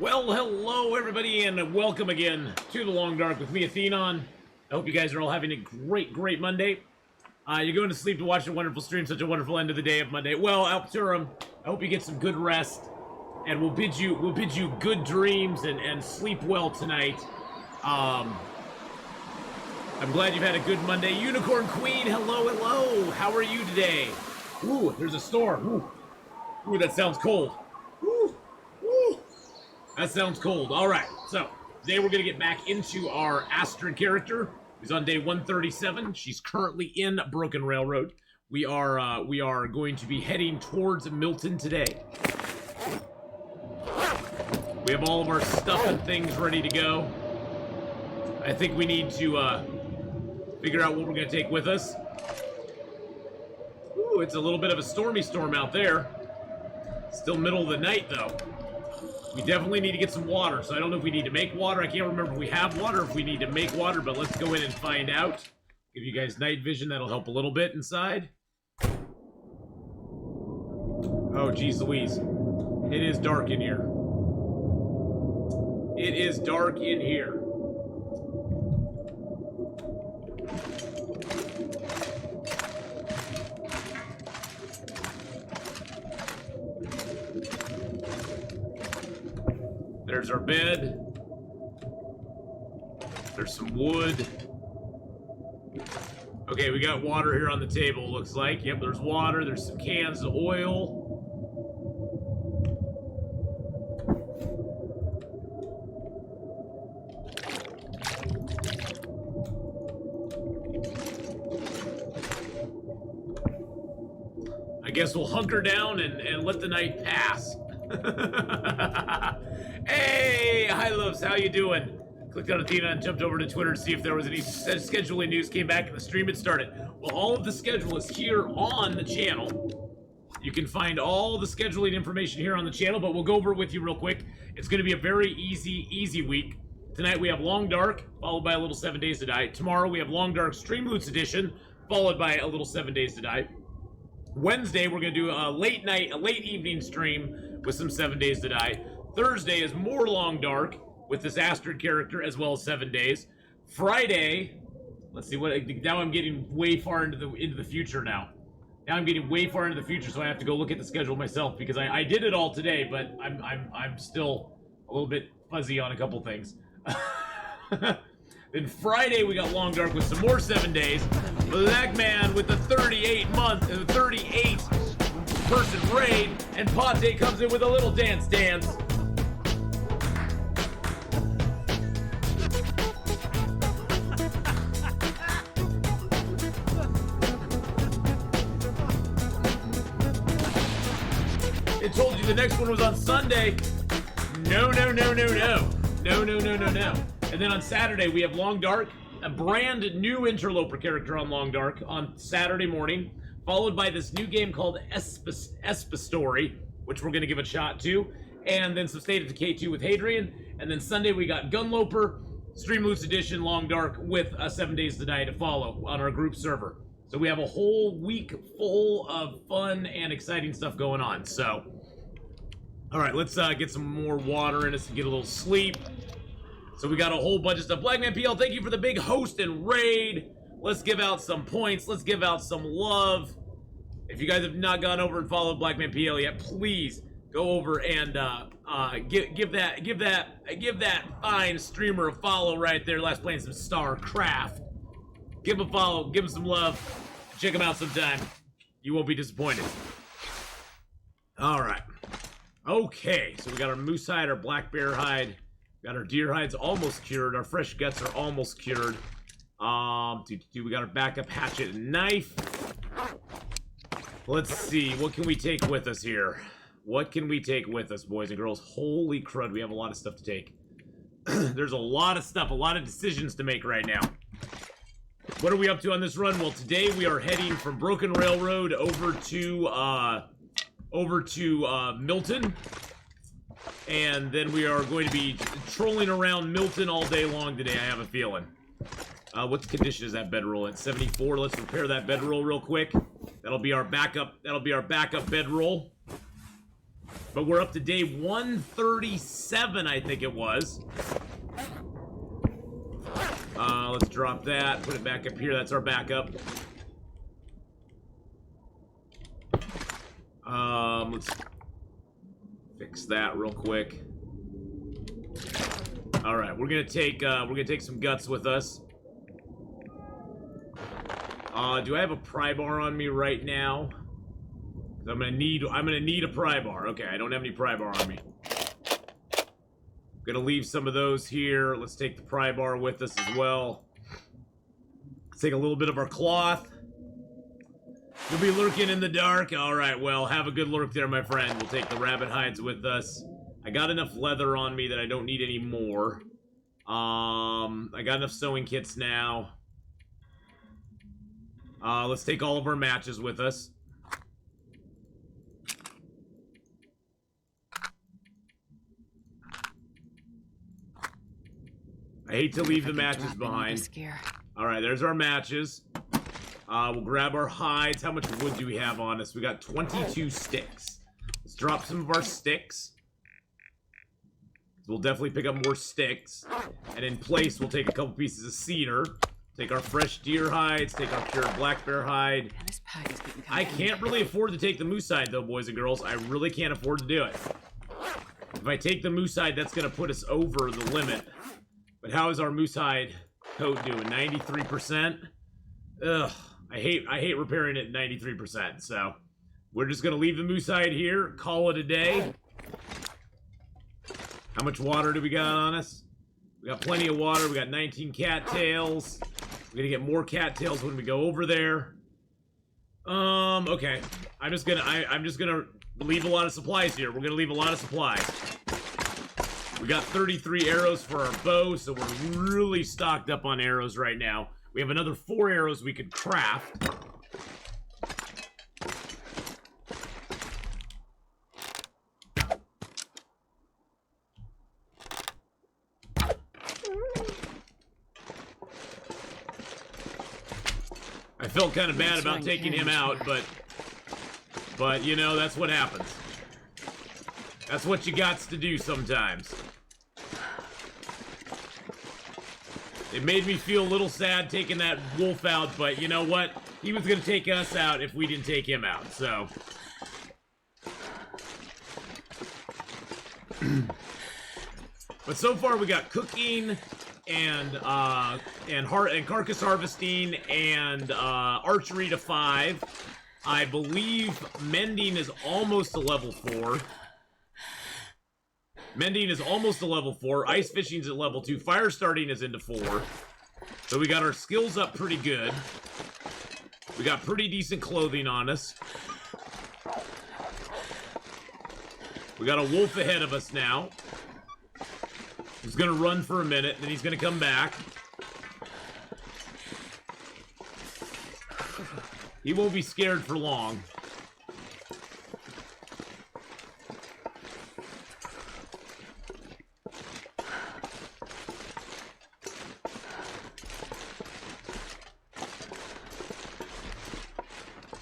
Well, hello everybody, and welcome again to the Long Dark with me, Atheenon. I hope you guys are all having a great Monday. You're going to sleep to watch a wonderful stream, such a wonderful end of the day of Monday. Well, Alpturum, I hope you get some good rest, and we'll bid you good dreams and sleep well tonight. I'm glad you've had a good Monday. Unicorn Queen, hello. How are you today? Ooh, there's a storm. Ooh, that sounds cold. Ooh. That sounds cold. All right, so today we're going to get back into our Astrid character, who's on day 137. She's currently in Broken Railroad. We are going to be heading towards Milton today. We have all of our stuff and things ready to go. I think we need to figure out what we're going to take with us. Ooh, it's a little bit of a stormy storm out there. Still middle of the night, though. We definitely need to get some water, so I don't know if we need to make water. I can't remember if we have water or if we need to make water, but let's go in and find out. Give you guys night vision. That'll help a little bit inside. Oh, geez Louise. It is dark in here. It is dark in here. There's our bed. There's some wood. Okay, we got water here on the table, looks like. Yep, there's water. There's some cans of oil. I guess we'll hunker down and let the night pass. Hey, hi loves, how you doing? Clicked on Athena and jumped over to Twitter to see if there was any scheduling news. Came back and the stream had started. Well, all of the schedule is here on the channel. You can find all the scheduling information here on the channel, but we'll go over it with you real quick. It's going to be a very easy week. Tonight we have Long Dark, followed by a little 7 Days to Die. Tomorrow we have Long Dark Stream Loots Edition, followed by a little 7 Days to Die. Wednesday we're going to do a late evening stream with some 7 Days to Die. Thursday is more Long Dark with this Astrid character as well as 7 days. Friday, let's see what. Now I'm getting way far into the future now. Now I'm getting way far into the future, so I have to go look at the schedule myself because I did it all today, but I'm still a little bit fuzzy on a couple things. Then Friday we got Long Dark with some more 7 days. Black Man with the 38 person raid, and Pate comes in with a little dance. It told you the next one was on Sunday. No. And then on Saturday we have Long Dark, a brand new Interloper character on Long Dark on Saturday morning, followed by this new game called Espa Story, which we're going to give a shot to, and then some State of Decay 2 with Hadrian, and then Sunday we got Gunloper, Stream Loots Edition, Long Dark, with 7 Days to Die to follow on our group server. So we have a whole week full of fun and exciting stuff going on, so... Alright, let's get some more water in us and get a little sleep. So we got a whole bunch of stuff. Blackman PL, thank you for the big host and raid. Let's give out some points. Let's give out some love. If you guys have not gone over and followed Blackman PL yet, please go over and give that fine streamer a follow right there. Last playing some StarCraft. Give him a follow. Give him some love. Check him out sometime. You won't be disappointed. All right. Okay, so we got our moose hide, our black bear hide. Got our deer hides almost cured. Our fresh guts are almost cured. We got our backup hatchet and knife. Let's see, what can we take with us here? What can we take with us, boys and girls? Holy crud, we have a lot of stuff to take. There's a lot of stuff, a lot of decisions to make right now. What are we up to on this run? Well, today we are heading from Broken Railroad over to Milton. And then we are going to be trolling around Milton all day long today, I have a feeling. What condition is that bedroll at? 74. Let's repair that bedroll real quick. That'll be our backup bedroll. But we're up to day 137, I think it was. Let's drop that, put it back up here. That's our backup. Let's fix that real quick. All right, we're gonna take some guts with us. Do I have a pry bar on me right now? I'm gonna need a pry bar. Okay, I don't have any pry bar on me. Gonna leave some of those here. Let's take the pry bar with us as well. Let's take a little bit of our cloth. You'll be lurking in the dark. All right, well, have a good lurk there, my friend. We'll take the rabbit hides with us. I got enough leather on me that I don't need any more. I got enough sewing kits now. Let's take all of our matches with us. I hate to leave the matches behind. Alright, there's our matches. We'll grab our hides. How much wood do we have on us? We got 22 sticks. Let's drop some of our sticks. We'll definitely pick up more sticks. And in place, we'll take a couple pieces of cedar. Take our fresh deer hides. Take our pure black bear hide. I can't really afford to take the moose hide, though, boys and girls. I really can't afford to do it. If I take the moose hide, that's going to put us over the limit. But how is our moose hide coat doing? 93%? Ugh. I hate repairing it at 93%. So we're just going to leave the moose hide here. Call it a day. How much water do we got on us? We got plenty of water. We got 19 cattails. We're gonna get more cattails when we go over there. Okay. I'm just gonna leave a lot of supplies here. We're gonna leave a lot of supplies. We got 33 arrows for our bow, so we're really stocked up on arrows right now. We have another 4 arrows we could craft. I felt kind of bad about taking him out, but you know, that's what happens. That's what you gots to do sometimes. It made me feel a little sad taking that wolf out, but you know what? He was gonna take us out if we didn't take him out, so. But so far we got cooking and carcass harvesting and archery to 5. I believe mending is almost a level 4. Mending is almost a level 4. Ice fishing's at level 2. Fire starting is into 4. So we got our skills up pretty good. We got pretty decent clothing on us. We got a wolf ahead of us now. He's gonna run for a minute, then he's gonna come back. He won't be scared for long.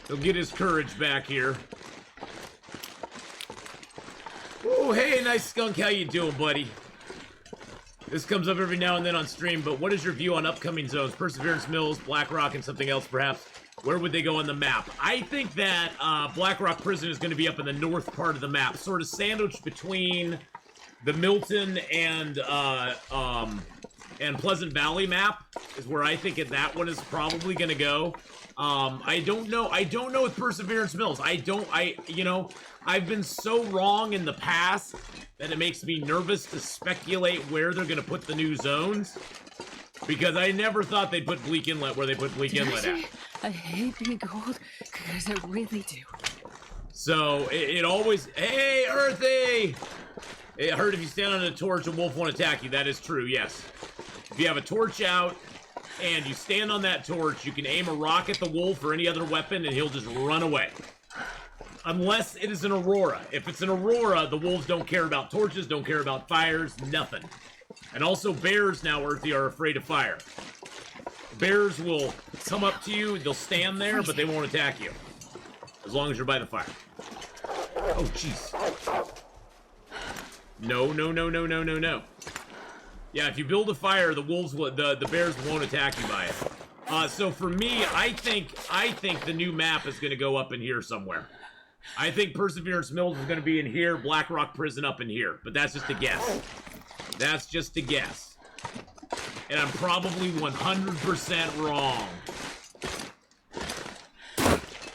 He'll get his courage back here. Oh, hey, nice skunk. How you doing, buddy? This comes up every now and then on stream, but what is your view on upcoming zones? Perseverance Mills, Blackrock, and something else, perhaps? Where would they go on the map? I think that Blackrock Prison is going to be up in the north part of the map, sort of sandwiched between the Milton and Pleasant Valley map is where I think that one is probably going to go. I don't know with Perseverance Mills. You know, I've been so wrong in the past that it makes me nervous to speculate where they're going to put the new zones. Because I never thought they'd put Bleak Inlet where they put Bleak Inlet at. I hate being cold, because I really do. So, it always... Hey, Earthy! I heard if you stand on a torch, a wolf won't attack you. That is true, yes. If you have a torch out, and you stand on that torch, you can aim a rock at the wolf or any other weapon, and he'll just run away. Unless it is an Aurora. If it's an Aurora, the wolves don't care about torches, don't care about fires, nothing. And also bears now, Earthy, are afraid of fire. Bears will come up to you, they'll stand there, but they won't attack you. As long as you're by the fire. Oh, jeez. No, no, no, no, no, no, no. Yeah, if you build a fire, the wolves will, the bears won't attack you by it. So for me, I think the new map is gonna go up in here somewhere. I think Perseverance Mills is gonna be in here, Black Rock Prison up in here, but that's just a guess. That's just a guess. And I'm probably 100% wrong.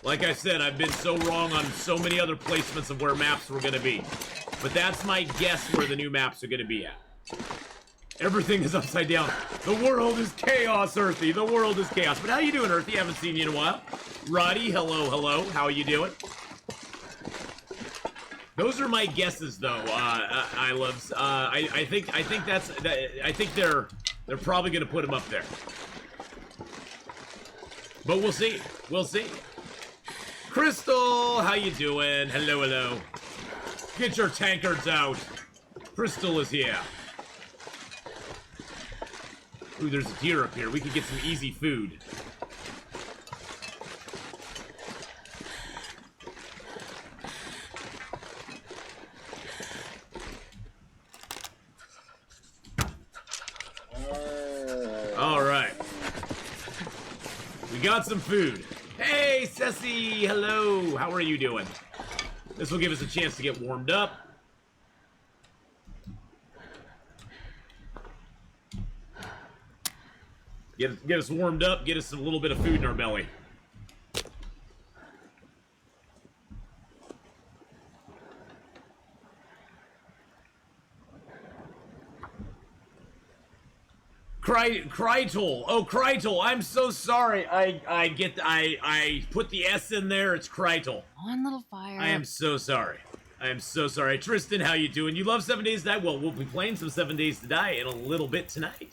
Like I said, I've been so wrong on so many other placements of where maps were gonna be. But that's my guess where the new maps are gonna be at. Everything is upside down. The world is chaos, Earthy. The world is chaos. But how you doing, Earthy? Haven't seen you in a while. Roddy, hello, hello. How are you doing? Those are my guesses, though. I loves. I think they're probably gonna put them up there. But we'll see. We'll see. Crystal, how you doing? Hello, hello. Get your tankards out. Crystal is here. Ooh, there's a deer up here. We could get some easy food. All right. We got some food. Hey, Ceci, hello. How are you doing? This will give us a chance to get warmed up. Get us warmed up, get us a little bit of food in our belly. Krytol. Oh, Krytol. I'm so sorry. I put the S in there. It's Krytol. One little fire. I am so sorry. I am so sorry. Tristan, how you doing? You love 7 Days to Die? Well, we'll be playing some 7 Days to Die in a little bit tonight.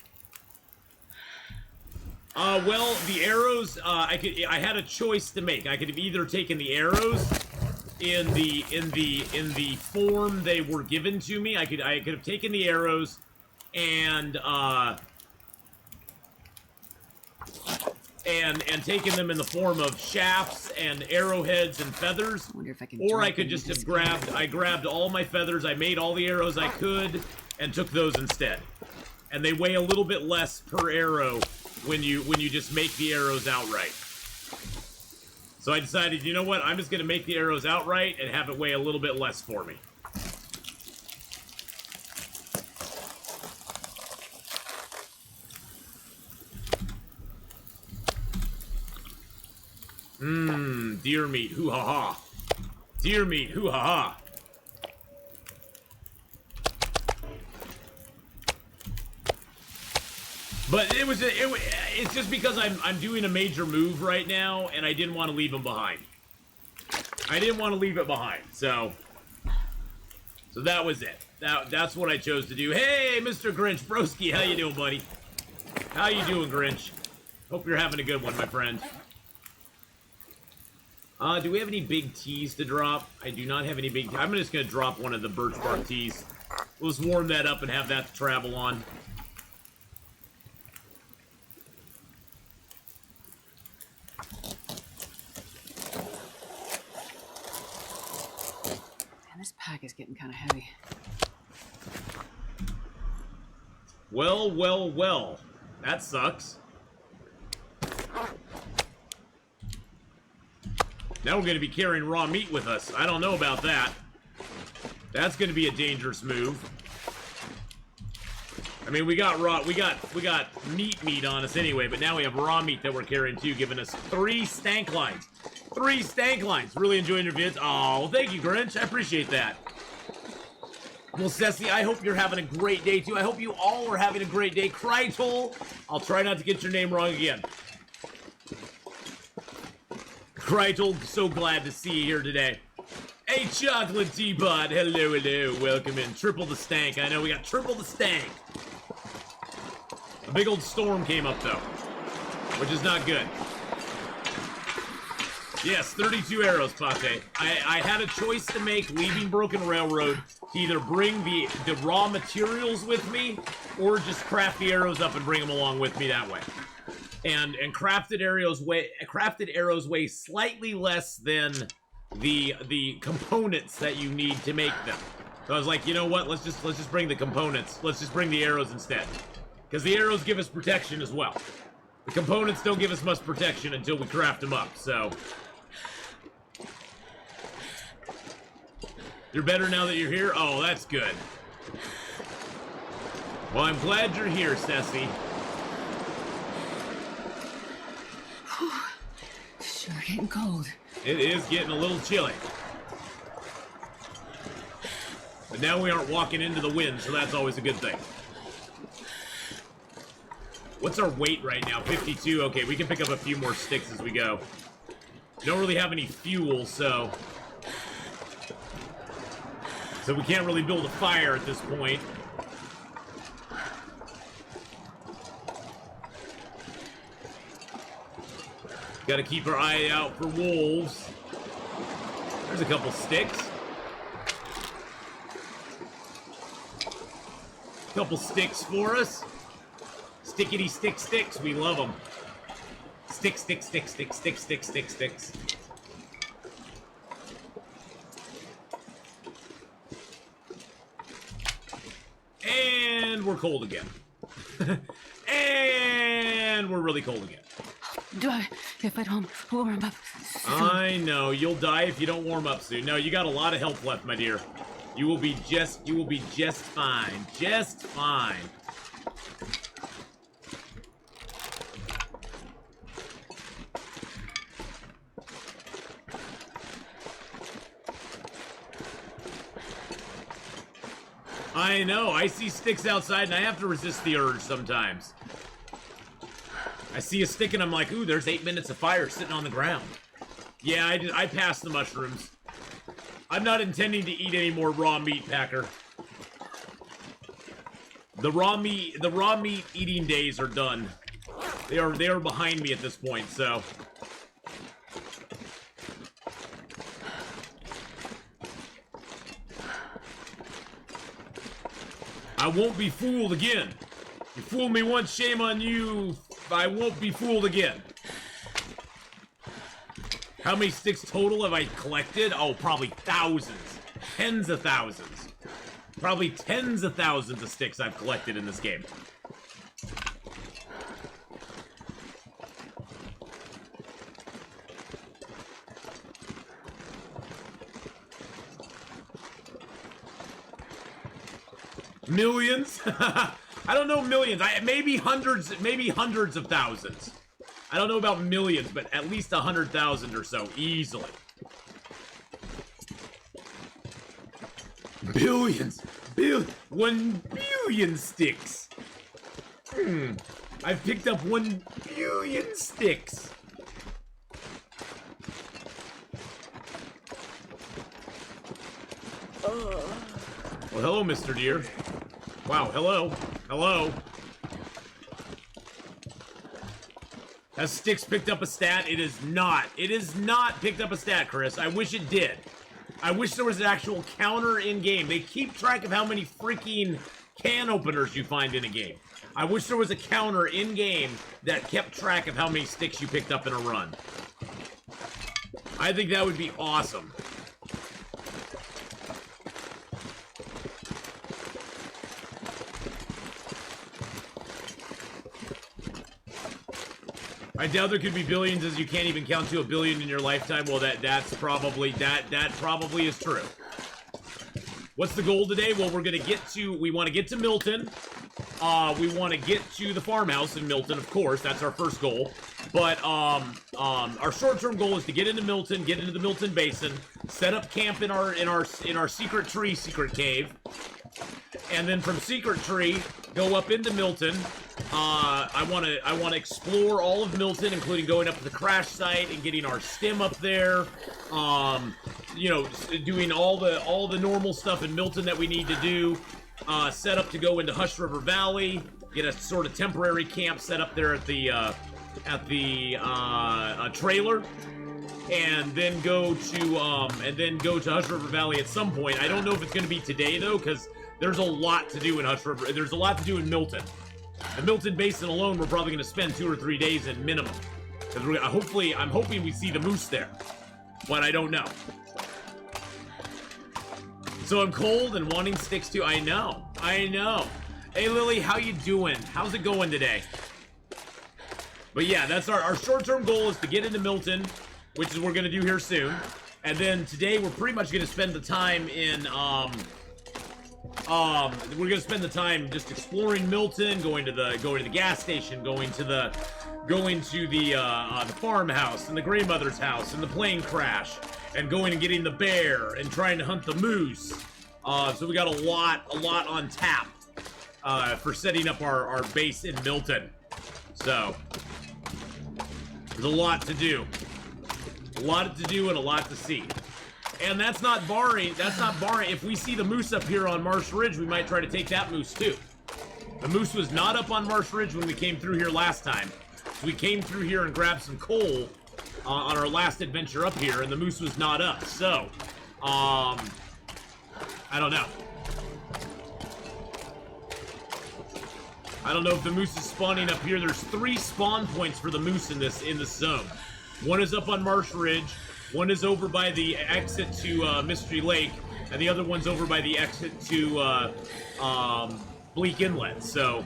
Well, the arrows, I had a choice to make. I could have either taken the arrows in the form they were given to me. I could have taken the arrows and taken them in the form of shafts and arrowheads and feathers. I wonder if I can. Or I could just have grabbed all my feathers. I made all the arrows I could and took those instead. And they weigh a little bit less per arrow when you just make the arrows outright. So I decided, you know what? I'm just gonna make the arrows outright and have it weigh a little bit less for me. Deer meat, hoo-ha-ha. Deer meat, hoo-ha-ha. But it's just because I'm doing a major move right now, and I didn't want to leave him behind. I didn't want to leave it behind, so that was it. That's what I chose to do. Hey, Mr. Grinch, broski, how you doing, buddy? How you doing, Grinch? Hope you're having a good one, my friend. Do we have any big teas to drop? I do not have any big teas. I'm just going to drop one of the birch bark teas. We'll just warm that up and have that to travel on. Man, this pack is getting kind of heavy. Well, well, well. That sucks. Now we're going to be carrying raw meat with us. I don't know about that. That's going to be a dangerous move. I mean, we got meat on us anyway, but now we have raw meat that we're carrying too, giving us 3 stank lines. 3 stank lines. Really enjoying your vids. Oh, thank you, Grinch. I appreciate that. Well, Ceci, I hope you're having a great day too. I hope you all are having a great day. Krytol. I'll try not to get your name wrong again. Krytol, so glad to see you here today. Hey, Chocolate Teapot, hello, hello, welcome in. Triple the stank, I know we got triple the stank. A big old storm came up, though, which is not good. Yes, 32 arrows, Pate. I had a choice to make leaving Broken Railroad to either bring the raw materials with me or just craft the arrows up and bring them along with me that way. And crafted arrows weigh slightly less than the components that you need to make them. So I was like, you know what? Let's just bring the components. Let's just bring the arrows instead. Because the arrows give us protection as well. The components don't give us much protection until we craft them up, so... You're better now that you're here? Oh, that's good. Well, I'm glad you're here, Ceci. Sure getting cold. It is getting a little chilly. But now we aren't walking into the wind, so that's always a good thing. What's our weight right now? 52. Okay, we can pick up a few more sticks as we go. Don't really have any fuel, so we can't really build a fire at this point. Gotta keep our eye out for wolves. There's a couple sticks. Couple sticks for us. Stickity stick sticks, we love them. Stick, stick, stick, stick, stick, stick, stick, sticks. And we're cold again. And we're really cold again. If I don't warm up soon. I know, you'll die if you don't warm up soon. No, you got a lot of health left, my dear. You will be just fine. Just fine. I know, I see sticks outside and I have to resist the urge sometimes. I see a stick and I'm like, ooh, there's 8 minutes of fire sitting on the ground. Yeah, I passed the mushrooms. I'm not intending to eat any more raw meat, Packer. The raw meat eating days are done. They are behind me at this point, so. I won't be fooled again. You fooled me once, shame on you. I won't be fooled again. How many sticks total have I collected? Oh, probably thousands. Tens of thousands. Probably tens of thousands of sticks I've collected in this game. Millions? I don't know millions. Maybe hundreds of thousands. I don't know about millions, but at least 100,000 or so, easily. Billions. 1 billion sticks. I've picked up 1 billion sticks. Well, hello, Mr. Deer. Wow, hello. Hello. Has Sticks picked up a stat? It is not. It is not picked up a stat, Chris. I wish it did. I wish there was an actual counter in-game. They keep track of how many freaking can openers you find in a game. I wish there was a counter in-game that kept track of how many sticks you picked up in a run. I think that would be awesome. I doubt there could be billions, as you can't even count to 1 billion in your lifetime. Well, that probably is true. What's the goal today? Well, we want to get to Milton. We want to get to the farmhouse in Milton, of course. That's our first goal. But our short-term goal is to get into Milton, get into the Milton Basin, set up camp in our secret tree, secret cave, and then from Secret Tree, go up into Milton. I want to explore all of Milton, including going up to the crash site and getting our stim up there. You know, doing all the normal stuff in Milton that we need to do. Set up to go into Hush River Valley. Get a sort of temporary camp set up there at the trailer. And then go to Hush River Valley at some point. I don't know if it's going to be today though, because there's a lot to do in Hush River. There's a lot to do in Milton. The Milton Basin alone, we're probably going to spend 2 or 3 days in minimum. Because I'm hoping we see the moose there, but I don't know. So I'm cold and wanting sticks too. I know. Hey, Lily, how you doing? How's it going today? But yeah, that's our short-term goal is to get into Milton, which is what we're going to do here soon. And then today we're pretty much going to spend the time in, we're going to spend the time just exploring Milton, going to the gas station, going to the farmhouse and the grandmother's house and the plane crash, and going and getting the bear and trying to hunt the moose. So we got a lot on tap for setting up our base in Milton. So there's a lot to do. A lot to do and a lot to see. And that's not barring if we see the moose up here on Marsh Ridge, we might try to take that moose too. The moose was not up on Marsh Ridge when we came through here last time. So we came through here and grabbed some coal on our last adventure up here, and the moose was not up. So, I don't know. I don't know if the moose is spawning up here. There's 3 spawn points for the moose in this zone. One is up on Marsh Ridge, one is over by the exit to Mystery Lake, and the other one's over by the exit to Bleak Inlet. So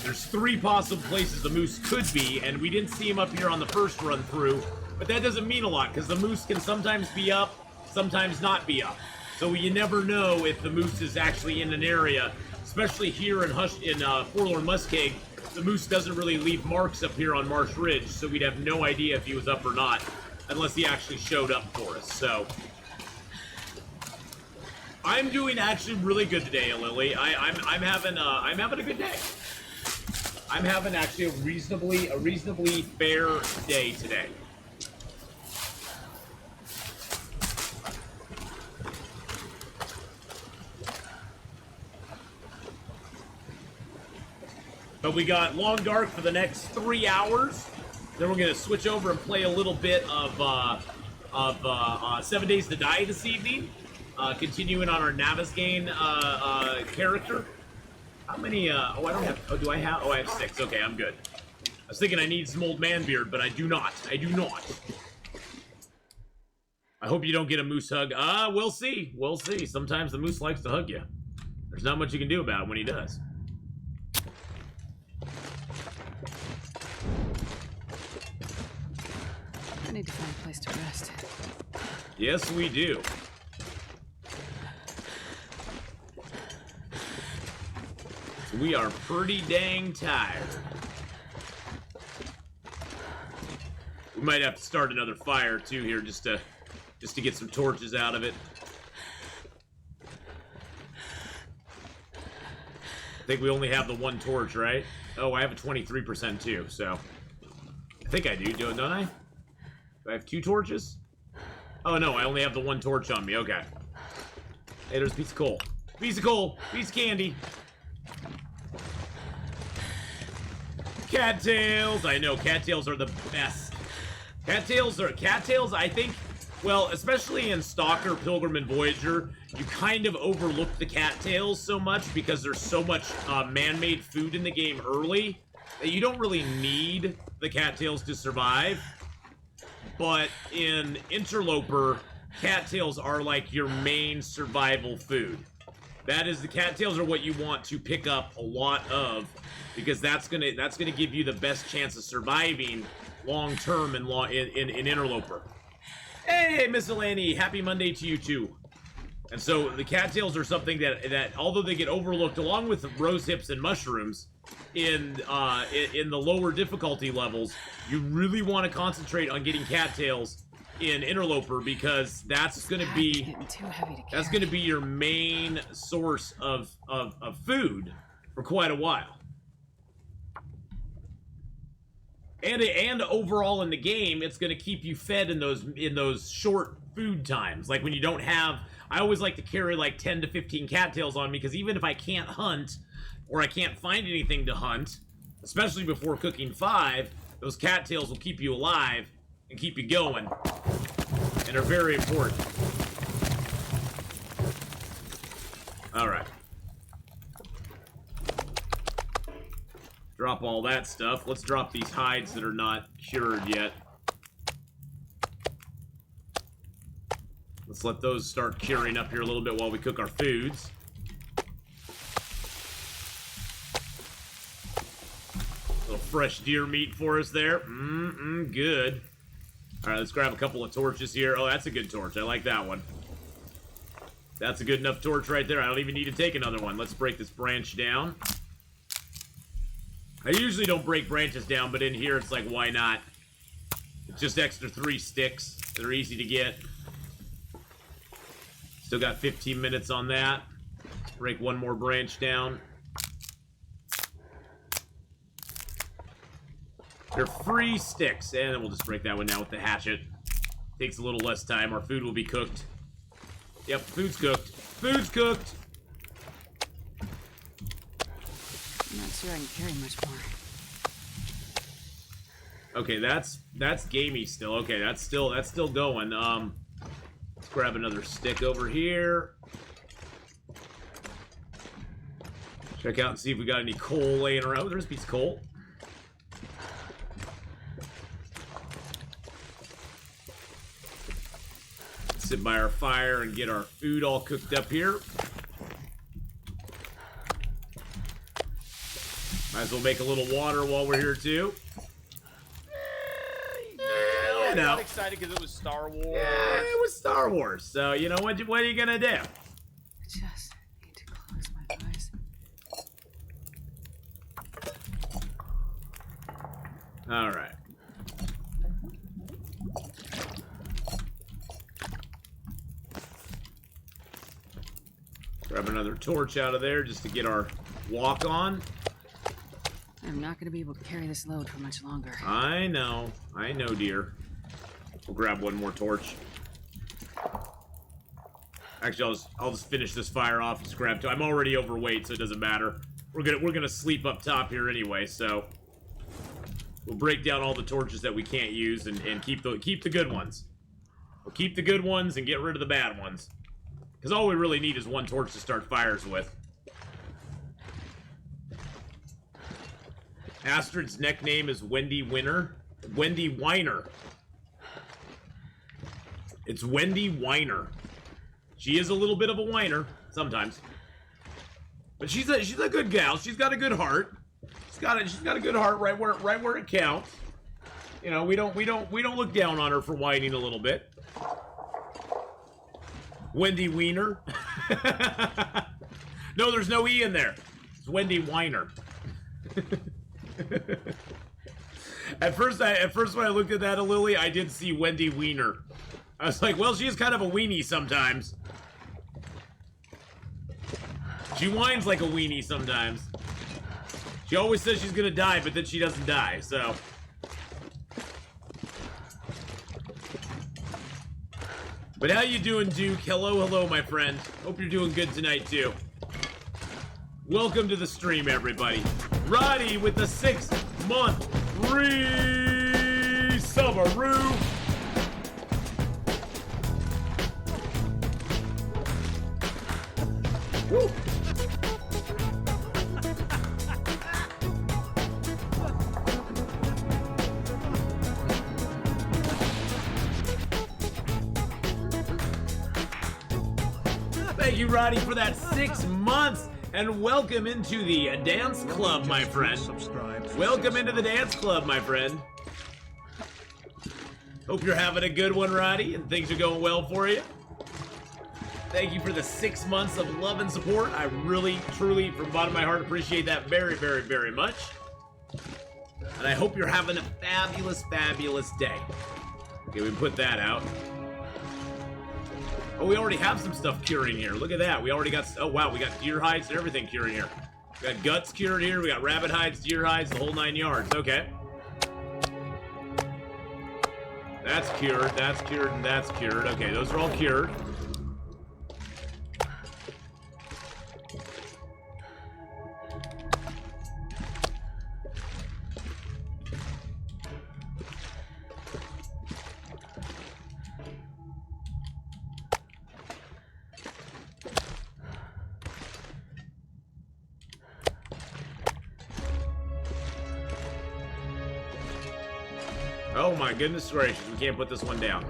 there's 3 possible places the moose could be, and we didn't see him up here on the first run through, but that doesn't mean a lot because the moose can sometimes be up, sometimes not be up. So you never know if the moose is actually in an area, especially here in Forlorn Muskeg. The moose doesn't really leave marks up here on Marsh Ridge, so we'd have no idea if he was up or not, unless he actually showed up for us. So I'm doing actually really good today, Lily. I'm having a good day. I'm having actually a reasonably fair day today. But we got Long Dark for the next 3 hours. Then we're gonna switch over and play a little bit of 7 Days to Die this evening. Continuing on our Navezgane character. How many? Oh, I don't have. Oh, do I have? Oh, I have 6. Okay, I'm good. I was thinking I need some old man beard, but I do not. I do not. I hope you don't get a moose hug. We'll see. We'll see. Sometimes the moose likes to hug you. There's not much you can do about it when he does. I need to find a place to rest. Yes, we do. So we are pretty dang tired. We might have to start another fire too here just to get some torches out of it. I think we only have the 1 torch, right? Oh, I have a 23% too, so I think I do, don't I? Do I have 2 torches? Oh no, I only have the 1 torch on me. Okay. Hey, there's a piece of coal. Piece of coal. Piece of candy. Cattails. I know, cattails are the best. Cattails, I think, well, especially in Stalker, Pilgrim, and Voyager, you kind of overlook the cattails so much because there's so much man-made food in the game early that you don't really need the cattails to survive. But in Interloper, cattails are like your main survival food. That is, the cattails are what you want to pick up a lot of, because that's gonna give you the best chance of surviving long term in Interloper. Hey, Miss Eleni, happy Monday to you too. And so the cattails are something that although they get overlooked along with rose hips and mushrooms in the lower difficulty levels, you really want to concentrate on getting cattails in Interloper, because that's going to be your main source of food for quite a while. And overall in the game, it's going to keep you fed in those short food times. Like when you don't have, I always like to carry like 10 to 15 cattails on me, because even if I can't hunt or I can't find anything to hunt, especially before cooking 5, those cattails will keep you alive and keep you going, and are very important. All right. Drop all that stuff. Let's drop these hides that are not cured yet. Let's Let's let those start curing up here a little bit while we cook our foods. A little fresh deer meat for us there. Good. All right, let's grab a couple of torches here. Oh, that's a good torch. I like that one. That's a good enough torch right there. I don't even need to take another one. Let's break this branch down. I usually don't break branches down, but in here it's like, why not? It's just extra 3 sticks. They're easy to get. Still got 15 minutes on that. Break one more branch down. They're free sticks. And then we'll just break that one down with the hatchet. Takes a little less time. Our food will be cooked. Yep, food's cooked. Food's cooked! I'm not sure I can carry much more. Okay, that's gamey still. Okay, that's still going. Let's grab another stick over here. Check out and see if we got any coal laying around. Oh, there's a piece of coal. Sit by our fire and get our food all cooked up here. Might as well make a little water while we're here too. I got excited because it was Star Wars. Yeah, it was Star Wars. So you know what are you gonna do? I just need to close my eyes. All right. Grab another torch out of there just to get our walk on. I'm not going to be able to carry this load for much longer. I know, dear. We'll grab one more torch. Actually, I'll just finish this fire off. Just grab two. I'm already overweight, so it doesn't matter. We're gonna sleep up top here anyway, so we'll break down all the torches that we can't use and keep the good ones. We'll keep the good ones and get rid of the bad ones. Because all we really need is one torch to start fires with. Astrid's nickname is Wendy Winner. Wendy Weiner. It's Wendy Weiner. She is a little bit of a whiner sometimes, but she's a good gal. She's got a good heart. She's got a good heart right where it counts. You know, we don't look down on her for whining a little bit. Wendy Weiner. No, there's no E in there. It's Wendy Weiner. At first when I looked at that, Lily, I did see Wendy Weiner. I was like, well, she is kind of a weenie sometimes. She whines like a weenie sometimes. She always says she's gonna die, but then she doesn't die, so. But how you doing, Duke? Hello, my friend. Hope you're doing good tonight, too. Welcome to the stream, everybody. Roddy with the 6-month free Subaru. Woo. Thank you, Roddy, for that 6 months. And welcome into the dance club, my friend. Welcome into the dance club, my friend. Hope you're having a good one, Roddy, and things are going well for you. Thank you for the 6 months of love and support. I really, truly, from the bottom of my heart, appreciate that very, very, very much. And I hope you're having a fabulous, fabulous day. Okay, we put that out. Oh, we already have some stuff curing here. Look at that. We already got... Oh, wow. We got deer hides and everything curing here. We got guts cured here. We got rabbit hides, deer hides, the whole 9 yards. Okay. That's cured. That's cured. And that's cured. Okay, those are all cured. Oh my goodness gracious, we can't put this one down.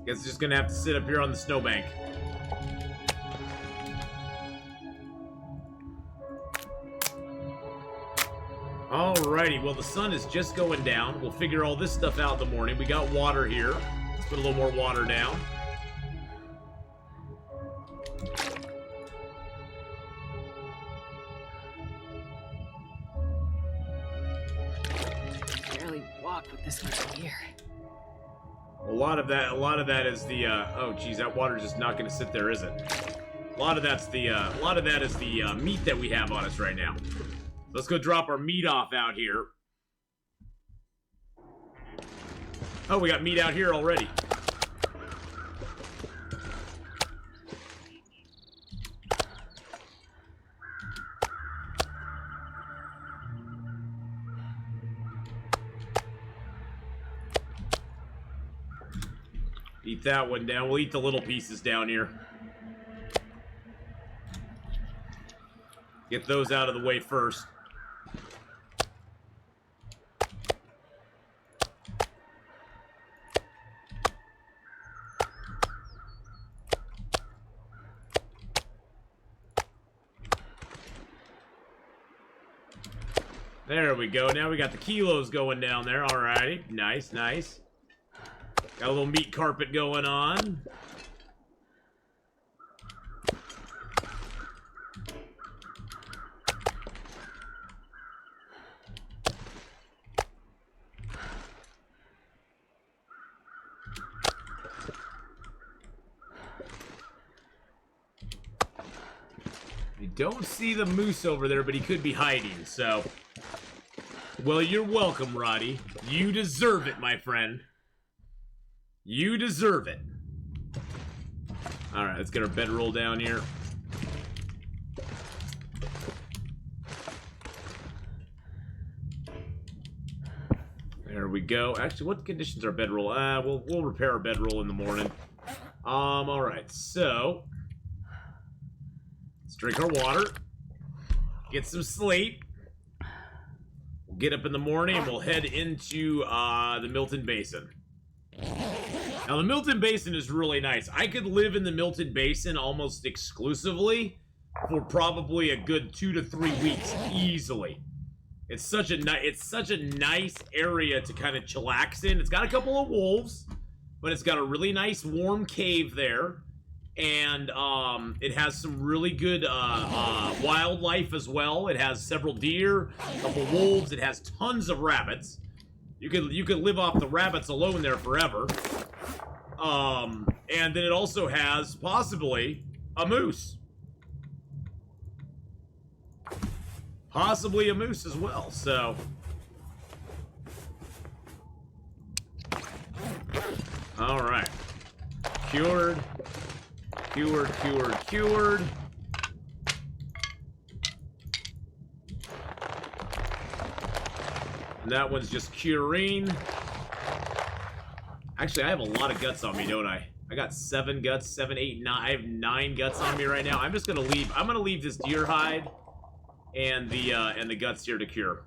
Guess just gonna have to sit up here on the snowbank. Alrighty, well the sun is just going down. We'll figure all this stuff out in the morning. We got water here. Let's put a little more water down. I can barely walk with this much gear. A lot of that is the oh geez, that water's just not gonna sit there, is it? A lot of that is the meat that we have on us right now. Let's go drop our meat off out here. Oh, we got meat out here already. Eat that one down. We'll eat the little pieces down here. Get those out of the way first. There we go. Now we got the kilos going down there. Alrighty. Nice, nice. Got a little meat carpet going on. I don't see the moose over there, but he could be hiding, so... Well, you're welcome, Roddy. You deserve it, my friend. You deserve it. Alright, let's get our bedroll down here. There we go. Actually, what conditions are bedroll? We'll repair our bedroll in the morning. Alright, so... Let's drink our water. Get some sleep. We'll get up in the morning and we'll head into, the Milton Basin. Now, the Milton Basin is really nice. I could live in the Milton Basin almost exclusively for probably a good 2 to 3 weeks, easily. It's such a nice area to kind of chillax in. It's got a couple of wolves, but it's got a really nice warm cave there. And it has some really good wildlife as well. It has several deer, a couple wolves. It has tons of rabbits. You could live off the rabbits alone there forever. And then it also has possibly a moose. Possibly a moose as well. So, all right, cured. Cured. And that one's just curing. Actually, I have a lot of guts on me, don't I? I got 7 guts, 7, 8, 9. I have 9 guts on me right now. I'm just gonna leave. I'm gonna leave this deer hide and the guts here to cure.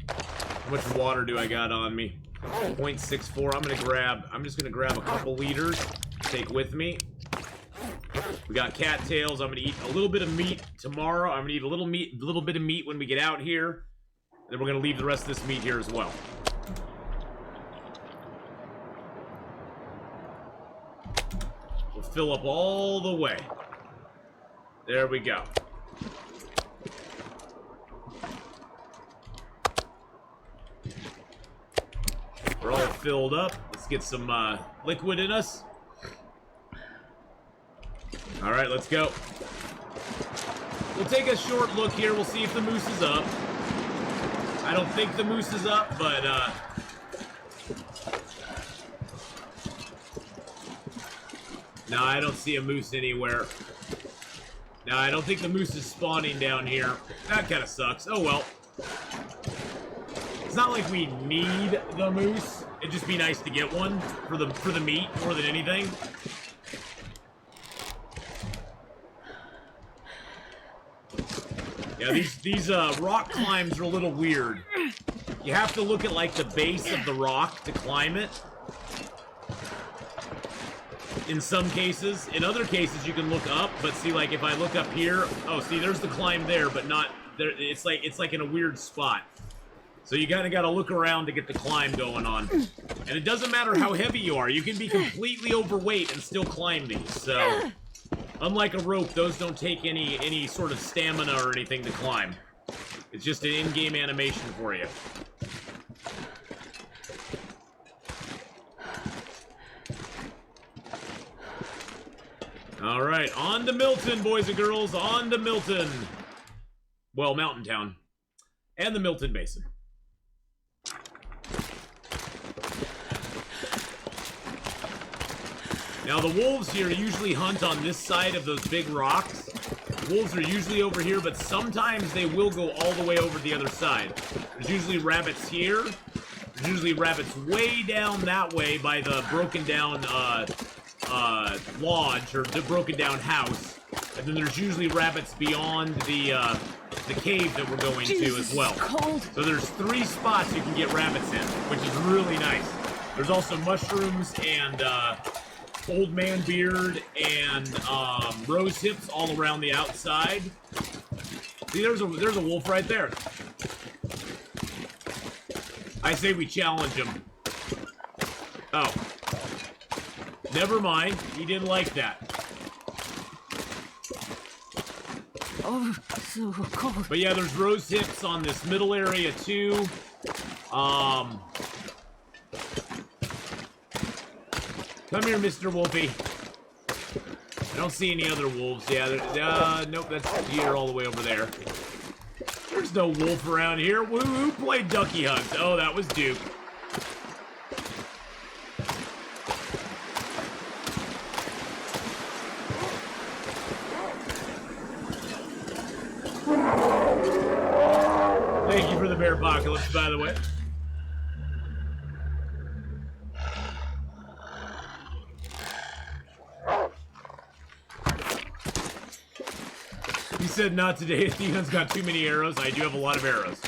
How much water do I got on me? 0.64. I'm just gonna grab a couple liters to take with me. We got cattails. I'm gonna eat a little bit of meat tomorrow. I'm gonna eat a little bit of meat when we get out here. Then we're gonna leave the rest of this meat here as well. We'll fill up all the way. There we go. We're all filled up. Let's get some liquid in us. All right, let's go. We'll take a short look here. We'll see if the moose is up. I don't think the moose is up, but no, I don't see a moose anywhere. No, I don't think the moose is spawning down here. That kind of sucks. Oh well. It's not like we need the moose. It'd just be nice to get one for the meat more than anything. Yeah, these rock climbs are a little weird. You have to look at, like, the base of the rock to climb it. In some cases. In other cases, you can look up, but see, like, if I look up here... Oh, see, there's the climb there, but not... there. It's like in a weird spot. So you kind of got to look around to get the climb going on. And it doesn't matter how heavy you are. You can be completely overweight and still climb these, so... Unlike a rope, those don't take any sort of stamina or anything to climb. It's just an in-game animation for you. All right, on to Milton, boys and girls. On to Milton. Well, Mountain Town. And the Milton Basin. Now, the wolves here usually hunt on this side of those big rocks. The wolves are usually over here, but sometimes they will go all the way over the other side. There's usually rabbits here. There's usually rabbits way down that way by the broken down lodge, or the broken down house. And then there's usually rabbits beyond the cave that we're going to as well. Cold. So there's 3 spots you can get rabbits in, which is really nice. There's also mushrooms and old man beard and rose hips all around the outside. See, there's a wolf right there. I say we challenge him. Oh. Never mind. He didn't like that. Oh, so cold. But yeah, there's rose hips on this middle area too. Come here, Mr. Wolfie. I don't see any other wolves. Yeah, nope, that's deer all the way over there. There's no wolf around here. Who played Ducky Hunt? Oh, that was Duke. Thank you for the bear apocalypse, by the way. He said not today. Atheenon's got too many arrows. I do have a lot of arrows.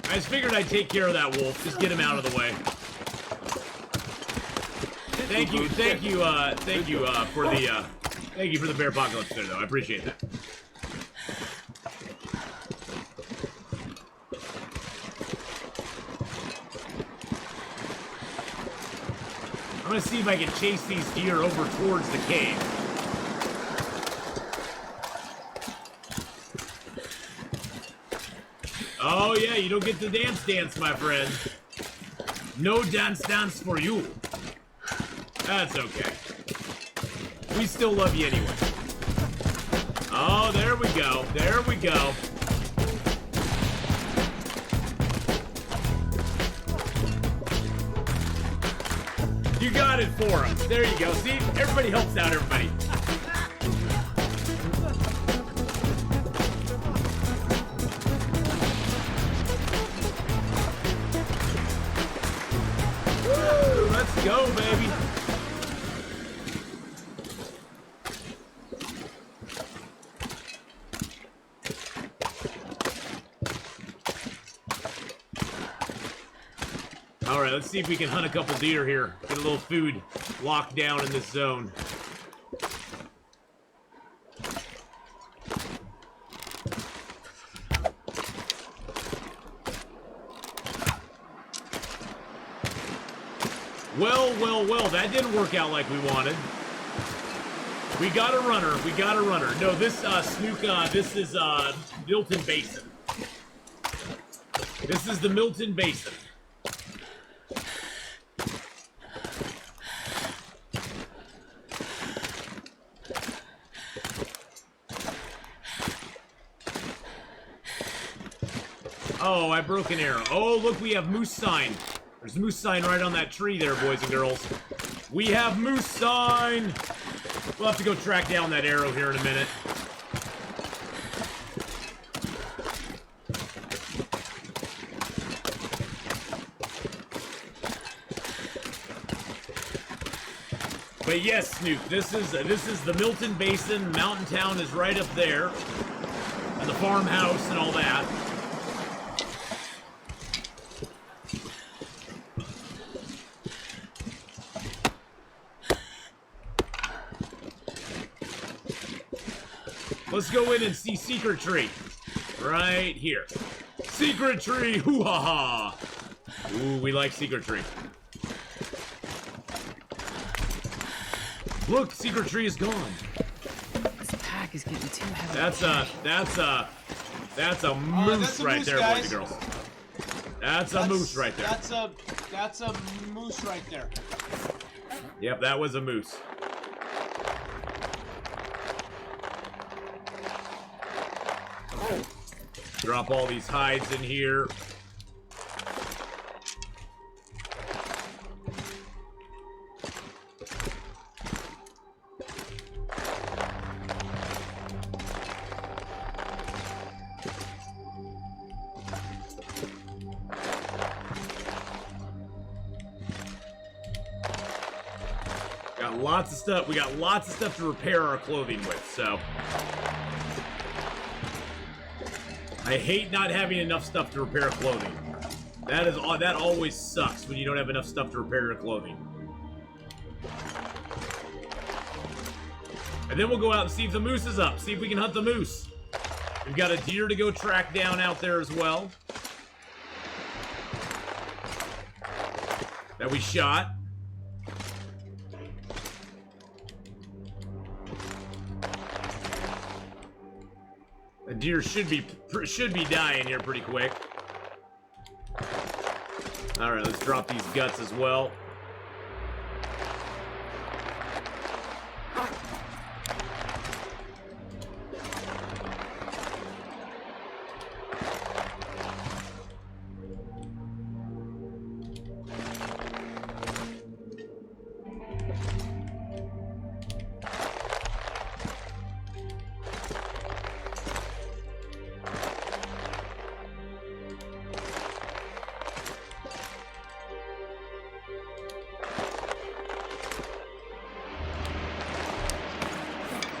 I just figured I'd take care of that wolf. Just get him out of the way. Thank you for the bear apocalypse there, though. I appreciate that. I'm gonna see if I can chase these deer over towards the cave. Oh yeah, you don't get the dance, my friend. No dance for you. That's okay. We still love you anyway. Oh, there we go. There we go. You got it for us. There you go. See, everybody helps out everybody. Woo, let's go, baby. Alright, let's see if we can hunt a couple deer here. Get a little food locked down in this zone. Well, that didn't work out like we wanted. We got a runner, No, this, Snook, this is, Milton Basin. This is the Milton Basin. Oh, I broke an arrow. Oh, look, we have moose sign. There's a moose sign right on that tree there, boys and girls. We have moose sign! We'll have to go track down that arrow here in a minute. But yes, Snoop, this is the Milton Basin. Mountain Town is right up there. And the farmhouse and all that. Let's go in and see Secret Tree. Right here. Secret Tree! Hoo-ha-ha! Ooh, we like Secret Tree. Look, Secret Tree is gone. This pack is getting too heavy. That's a moose right there, boys and girls. That's a moose right there. That's a moose right there. Yep, that was a moose. Drop all these hides in here. Got lots of stuff. We got lots of stuff to repair our clothing with, so. I hate not having enough stuff to repair clothing. That always sucks when you don't have enough stuff to repair your clothing. And then we'll go out and see if the moose is up. See if we can hunt the moose. We've got a deer to go track down out there as well. That we shot. A deer should be dying here pretty quick. All right, let's drop these guts as well.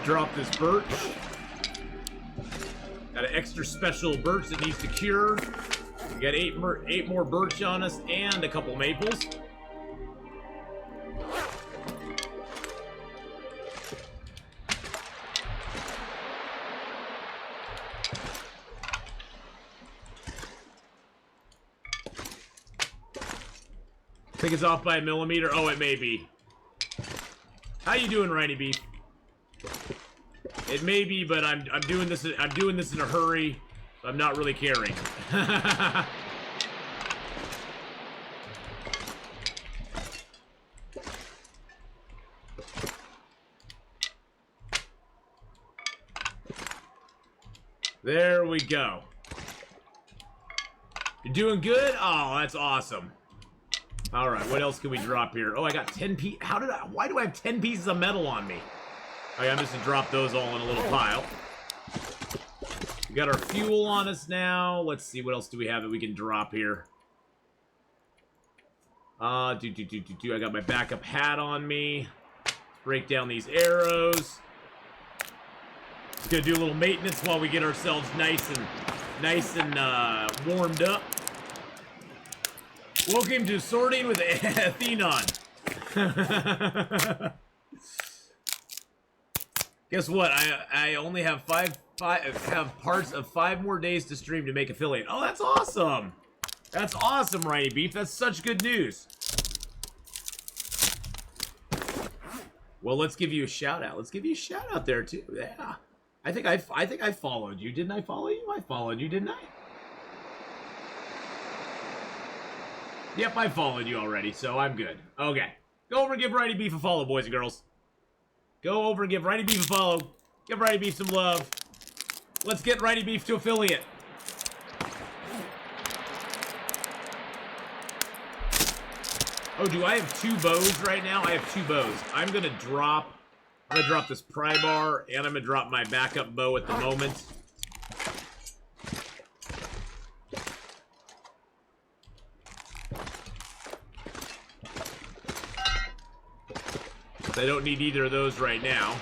Drop this birch. Got an extra special birch that needs to cure. We got eight more birch on us and a couple maples. Think it's off by a millimeter? Oh, it may be. How you doing, Rhiny Beef? It may be, but I'm doing this in a hurry. I'm not really caring. There we go. You're doing good? Oh, that's awesome. All right, what else can we drop here? Oh, I got 10 pieces. Why do I have 10 pieces of metal on me? Okay, I'm just gonna drop those all in a little pile. We got our fuel on us now. Let's see, what else do we have that we can drop here? I got my backup hat on me. Break down these arrows. Just gonna do a little maintenance while we get ourselves nice and warmed up. Welcome to Sorting with Atheenon. Guess what? I only have parts of 5 more days to stream to make affiliate. Oh, that's awesome! That's awesome, Rhiny Beef. That's such good news. Well, let's give you a shout out. Let's give you a shout out there too. Yeah, I think I followed you. Didn't I follow you? I followed you, didn't I? Yep, I followed you already, so I'm good. Okay, go over and give Rhiny Beef a follow, boys and girls. Go over and give Rhiny Beef a follow. Give Rhiny Beef some love. Let's get Rhiny Beef to affiliate. Oh, do I have 2 bows right now? I have 2 bows. I'm gonna drop this pry bar, and I'm gonna drop my backup bow at the moment. I don't need either of those right now.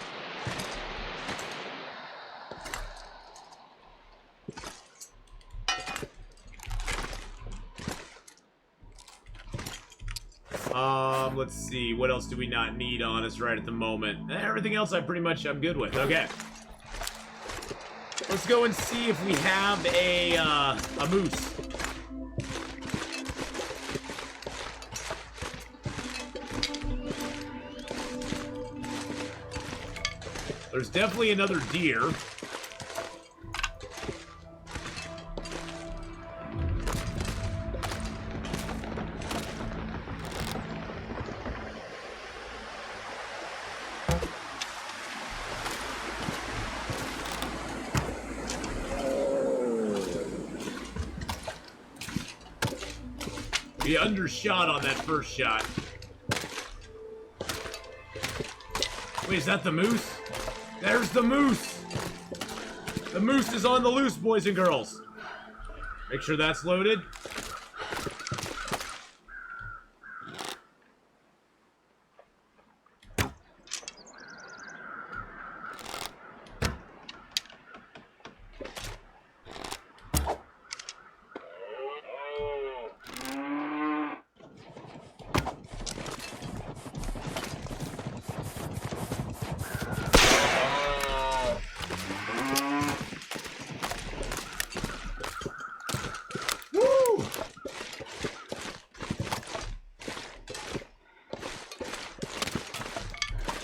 Let's see. What else do we not need on us right at the moment? Everything else I'm good with. Okay. Let's go and see if we have a moose. There's definitely another deer. He undershot on that first shot. Wait, is that the moose? There's the moose! The moose is on the loose, boys and girls. Make sure that's loaded.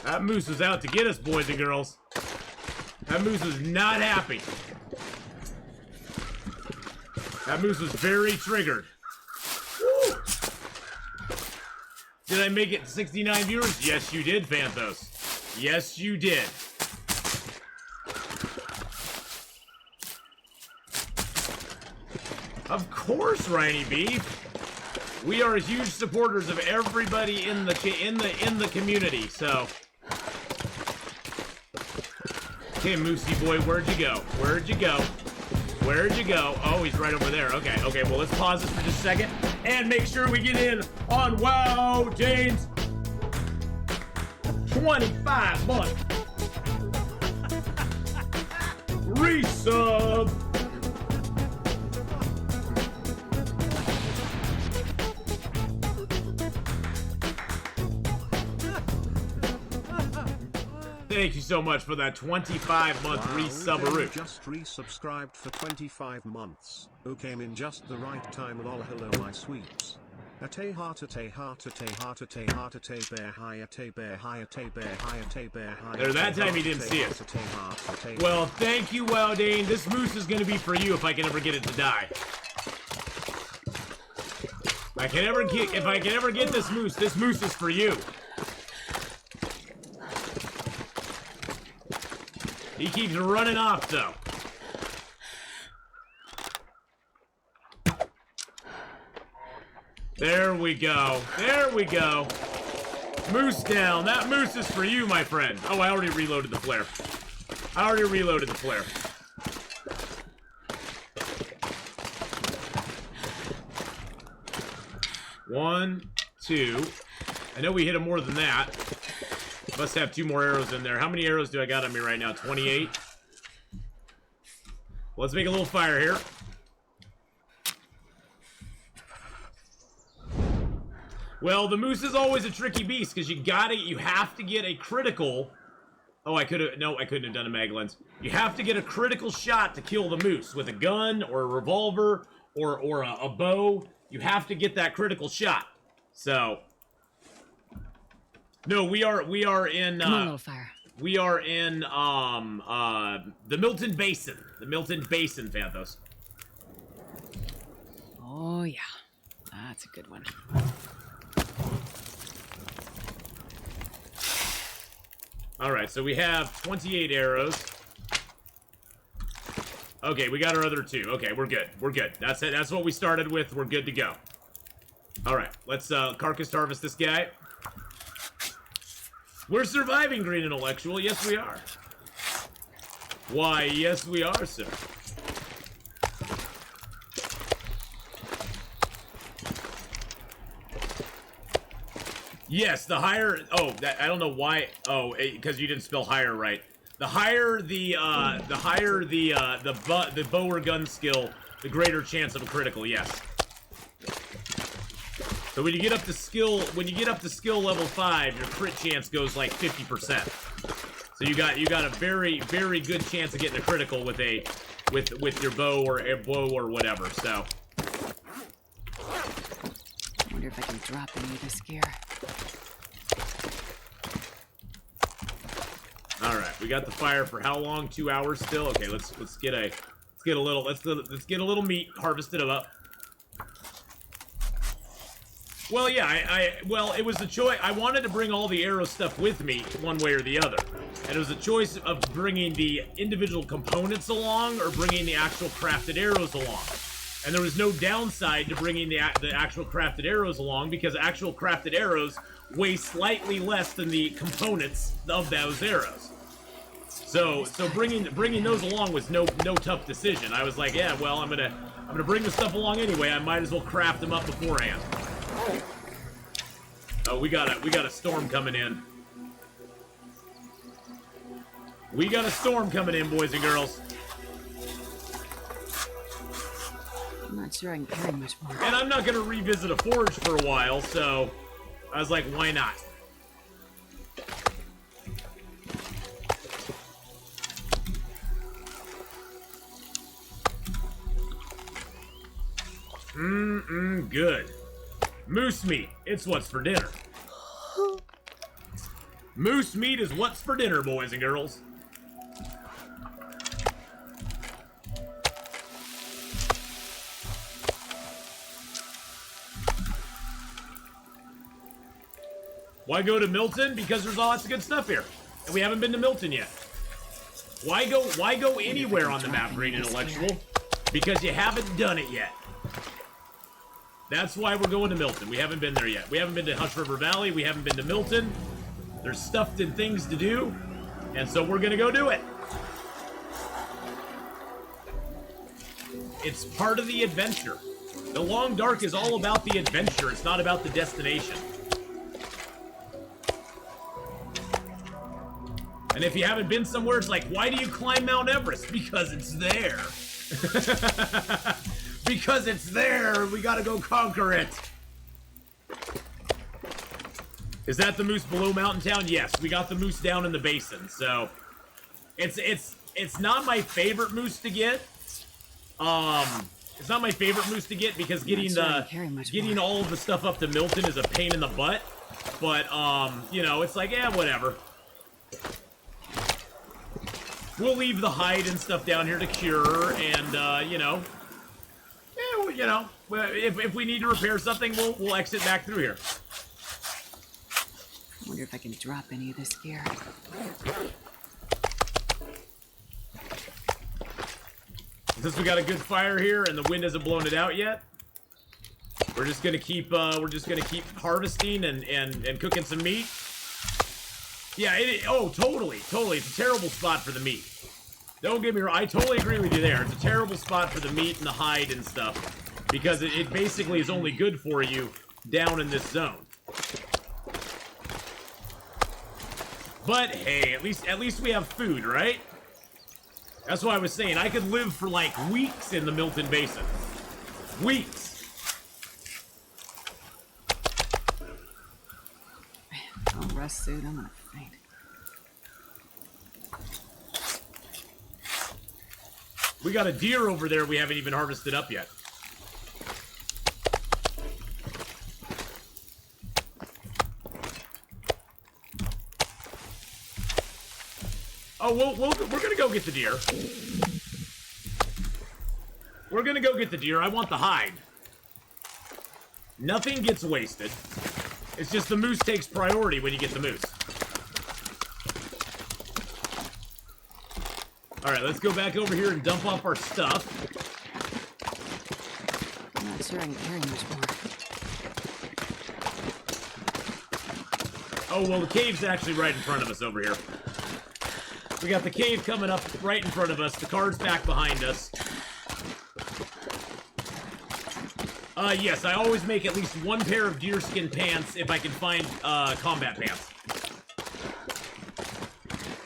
That moose was out to get us, boys and girls. That moose was not happy. That moose was very triggered. Woo! Did I make it 69 viewers? Yes, you did, Phanthos. Yes, you did. Of course, Riny Beef. We are huge supporters of everybody in the community, so. Okay, Moosey boy, where'd you go? Where'd you go? Where'd you go? Oh, he's right over there. Okay, okay, well, let's pause this for just a second and make sure we get in on Wow Jane's 25-month resub. Thank you so much for that 25-month resub-a-roo. Just resubscribed for 25 months. Who came in just the right time. Lol, hello my sweeps. Ate heart, ate heart, ate heart, ate heart, ate bear high, ate bear high, ate bear high, ate bear high. There, that time he didn't see it. Well, thank you, Wildane. This moose is gonna be for you if I can ever get it to die. If I can ever get this moose is for you. He keeps running off, though. There we go. There we go. Moose down. That moose is for you, my friend. Oh, I already reloaded the flare. I already reloaded the flare. One, two. I know we hit him more than that. Must have 2 more arrows in there. How many arrows do I got on me right now? 28. Let's make a little fire here. Well, the moose is always a tricky beast because you have to get a critical. Oh, I couldn't have done a mag lens. You have to get a critical shot to kill the moose with a gun or a revolver or a bow. You have to get that critical shot. So. No, we are in Come on, little fire. We are in the Milton Basin. The Milton Basin, Phanthos. Oh yeah. That's a good one. Alright, so we have 28 arrows. Okay, we got our other 2. Okay, we're good. We're good. That's it. That's what we started with. We're good to go. Alright, let's carcass harvest this guy. We're surviving, Green Intellectual. Yes, we are. Why, yes, we are, sir. Yes, the higher... Oh, that, I don't know why... Oh, because you didn't spell higher right. The higher the bow or gun skill, the greater chance of a critical, yes. So when you get up to skill level 5, your crit chance goes like 50%. So you got a very, very good chance of getting a critical with your bow or whatever. So. I wonder if I can drop any of this gear. All right, we got the fire for how long? 2 hours still. Okay, let's get a little meat harvested up. Well, yeah, well, it was a choice. I wanted to bring all the arrow stuff with me, one way or the other. And it was a choice of bringing the individual components along or bringing the actual crafted arrows along. And there was no downside to bringing the actual crafted arrows along because actual crafted arrows weigh slightly less than the components of those arrows. So bringing those along was no tough decision. I was like, yeah, well, I'm gonna bring the stuff along anyway. I might as well craft them up beforehand. Oh, we got a storm coming in. We got a storm coming in, boys and girls. I'm not sure I can carry much more. And I'm not gonna revisit a forge for a while, so I was like, why not? Good. Moose meat. It's what's for dinner. Moose meat is what's for dinner, boys and girls. Why go to Milton? Because there's lots of good stuff here. And we haven't been to Milton yet. Why go anywhere on the map, Green Intellectual? Because you haven't done it yet. That's why we're going to Milton. We haven't been there yet. We haven't been to Hush River Valley. We haven't been to Milton. There's stuff and things to do. And so we're going to go do it. It's part of the adventure. The Long Dark is all about the adventure. It's not about the destination. And if you haven't been somewhere, it's like, why do you climb Mount Everest? Because it's there. Because it's there, we gotta go conquer it. Is that the moose below Mountain Town? Yes, we got the moose down in the basin. So, it's not my favorite moose to get. It's not my favorite moose to get because getting all of the stuff up to Milton is a pain in the butt. But you know, it's like, yeah, whatever. We'll leave the hide and stuff down here to cure, and you know. Yeah, you know, if we need to repair something, we'll exit back through here. I wonder if I can drop any of this gear. Since we got a good fire here and the wind hasn't blown it out yet, we're just gonna keep harvesting and cooking some meat. Yeah, oh, totally. It's a terrible spot for the meat. Don't get me wrong, I totally agree with you there. It's a terrible spot for the meat and the hide and stuff. Because it basically is only good for you down in this zone. But hey, at least we have food, right? That's why I was saying I could live for like weeks in the Milton Basin. Weeks. Man, I'll rest suit, I'm gonna faint. We got a deer over there we haven't even harvested up yet. Oh, we're gonna go get the deer. We're gonna go get the deer. I want the hide. Nothing gets wasted. It's just the moose takes priority when you get the moose. Alright, let's go back over here and dump off our stuff. I'm not sure I can carry much more. Oh, well, the cave's actually right in front of us over here. We got the cave coming up right in front of us. The car's back behind us. Yes, I always make at least one pair of deerskin pants if I can find, combat pants.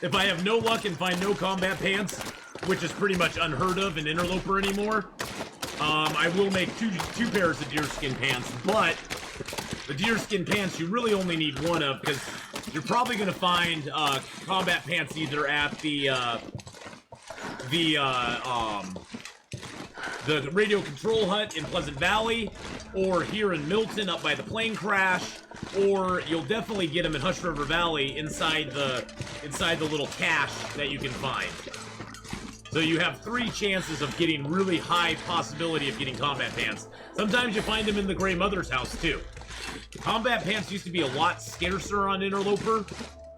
If I have no luck and find no combat pants, which is pretty much unheard of in Interloper anymore, I will make two pairs of deerskin pants, but the deerskin pants you really only need one of, because you're probably gonna find combat pants either at the radio control hut in Pleasant Valley, or here in Milton up by the plane crash, or you'll definitely get them in Hush River Valley inside the little cache that you can find. So you have 3 chances of getting really high possibility of getting combat pants. Sometimes you find them in the Grey Mother's house too. Combat pants used to be a lot scarcer on Interloper,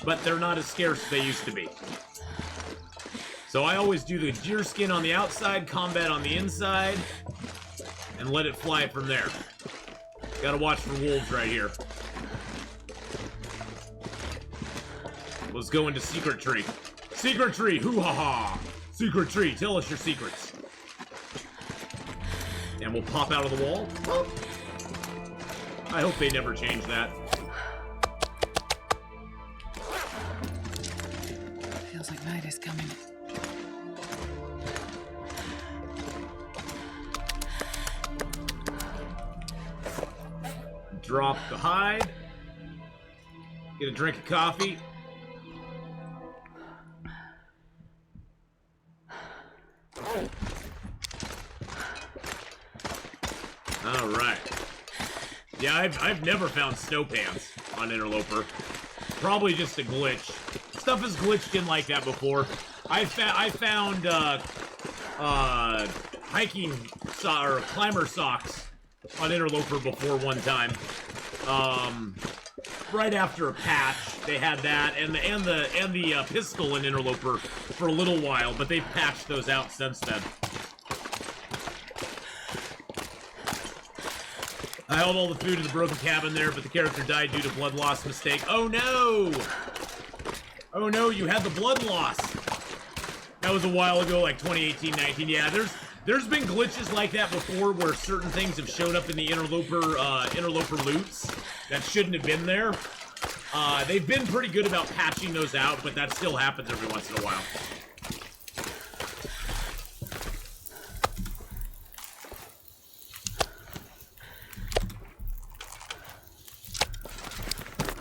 but they're not as scarce as they used to be. So I always do the deer skin on the outside, combat on the inside, and let it fly from there. Gotta watch for wolves right here. Let's go into Secret Tree. Secret Tree, hoo-ha-ha! Secret Tree, tell us your secrets. And we'll pop out of the wall. I hope they never change that. Feels like night is coming. Drop the hide. Get a drink of coffee. All right. Yeah, I've never found snow pants on Interloper. Probably just a glitch. Stuff is glitched in like that before. I found hiking or climber socks on Interloper before one time. Right after a patch, they had that, and the pistol in Interloper for a little while, but they've patched those out since then. I held all the food in the broken cabin there, but the character died due to blood loss mistake. Oh no! Oh no, you had the blood loss. That was a while ago, like 2018, 19. Yeah, there's been glitches like that before where certain things have showed up in the Interloper loots that shouldn't have been there. They've been pretty good about patching those out, but that still happens every once in a while.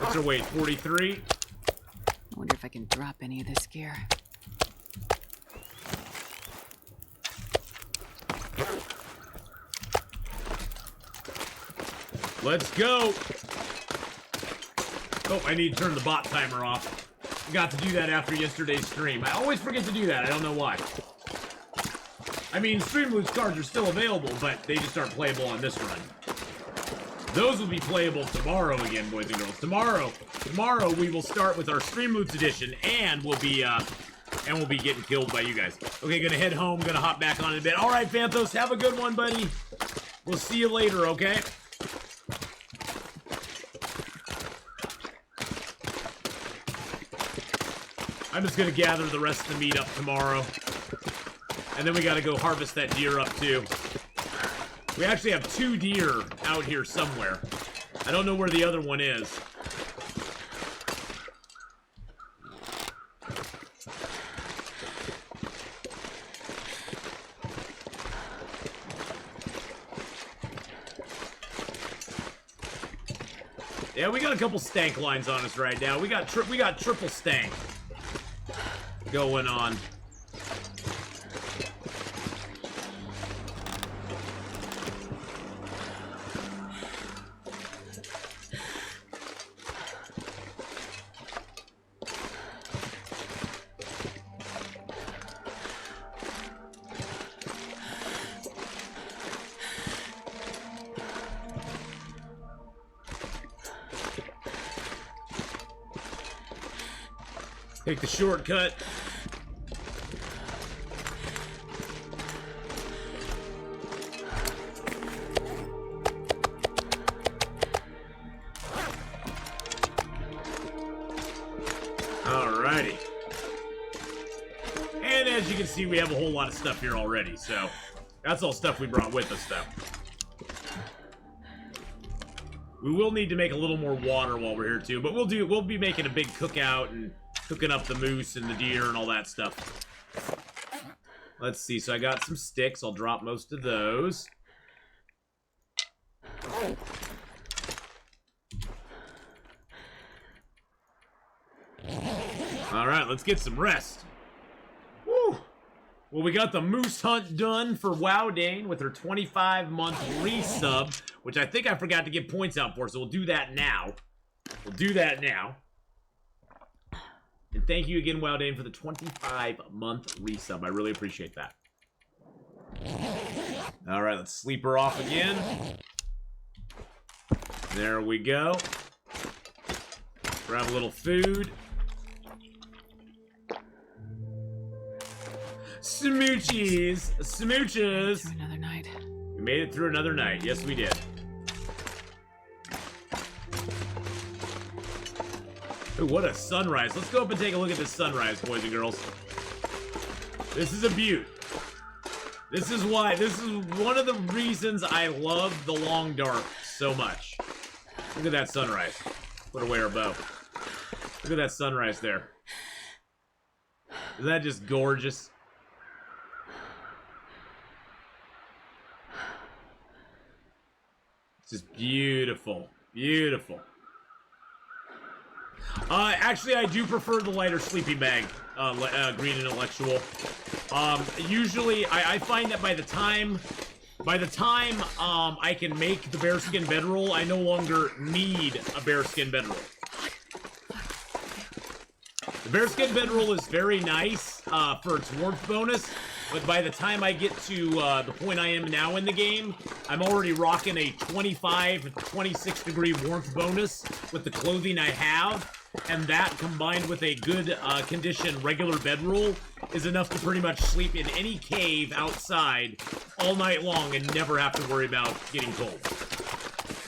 What's our weight? 43? I wonder if I can drop any of this gear. Let's go! Oh, I need to turn the bot timer off. Forgot to do that after yesterday's stream. I always forget to do that. I don't know why. I mean, Streamloots cards are still available, but they just aren't playable on this run. Those will be playable tomorrow again, boys and girls. Tomorrow we will start with our Streamloots edition, and we'll be getting killed by you guys. Okay, gonna head home. Gonna hop back on in a bit. All right, Phantos, have a good one, buddy. We'll see you later, okay? I'm just gonna gather the rest of the meat up tomorrow. And then we gotta go harvest that deer up too. We actually have 2 deer out here somewhere. I don't know where the other one is. Yeah, we got a couple stank lines on us right now. We got triple stank going on. Take the shortcut. Alrighty. And as you can see, we have a whole lot of stuff here already, so that's all stuff we brought with us, though. We will need to make a little more water while we're here, too, but we'll be making a big cookout and cooking up the moose and the deer and all that stuff. Let's see, so I got some sticks. I'll drop most of those. All right, let's get some rest. Woo! Well, we got the moose hunt done for Wowdane with her 25-month resub, which I think I forgot to give points out for, so we'll do that now. We'll do that now. And thank you again, Wowdane, for the 25-month resub. I really appreciate that. All right, let's sleep her off again. There we go. Grab a little food. Smoochies! Smooches! Through another night. We made it through another night. Yes, we did. Ooh, what a sunrise. Let's go up and take a look at this sunrise, boys and girls. This is a beaut. This is one of the reasons I love the Long Dark so much. Look at that sunrise. Put away our bow. Look at that sunrise there. Isn't that just gorgeous? It's just beautiful. Beautiful. Actually, I do prefer the lighter sleeping bag, Green Intellectual. Usually, I find that by the time I can make the bearskin bedroll, I no longer need a bearskin bedroll. The bearskin bedroll is very nice for its warmth bonus, but by the time I get to the point I am now in the game, I'm already rocking a 25 to 26 degree warmth bonus with the clothing I have, and that combined with a good condition regular bedroll is enough to pretty much sleep in any cave outside all night long and never have to worry about getting cold.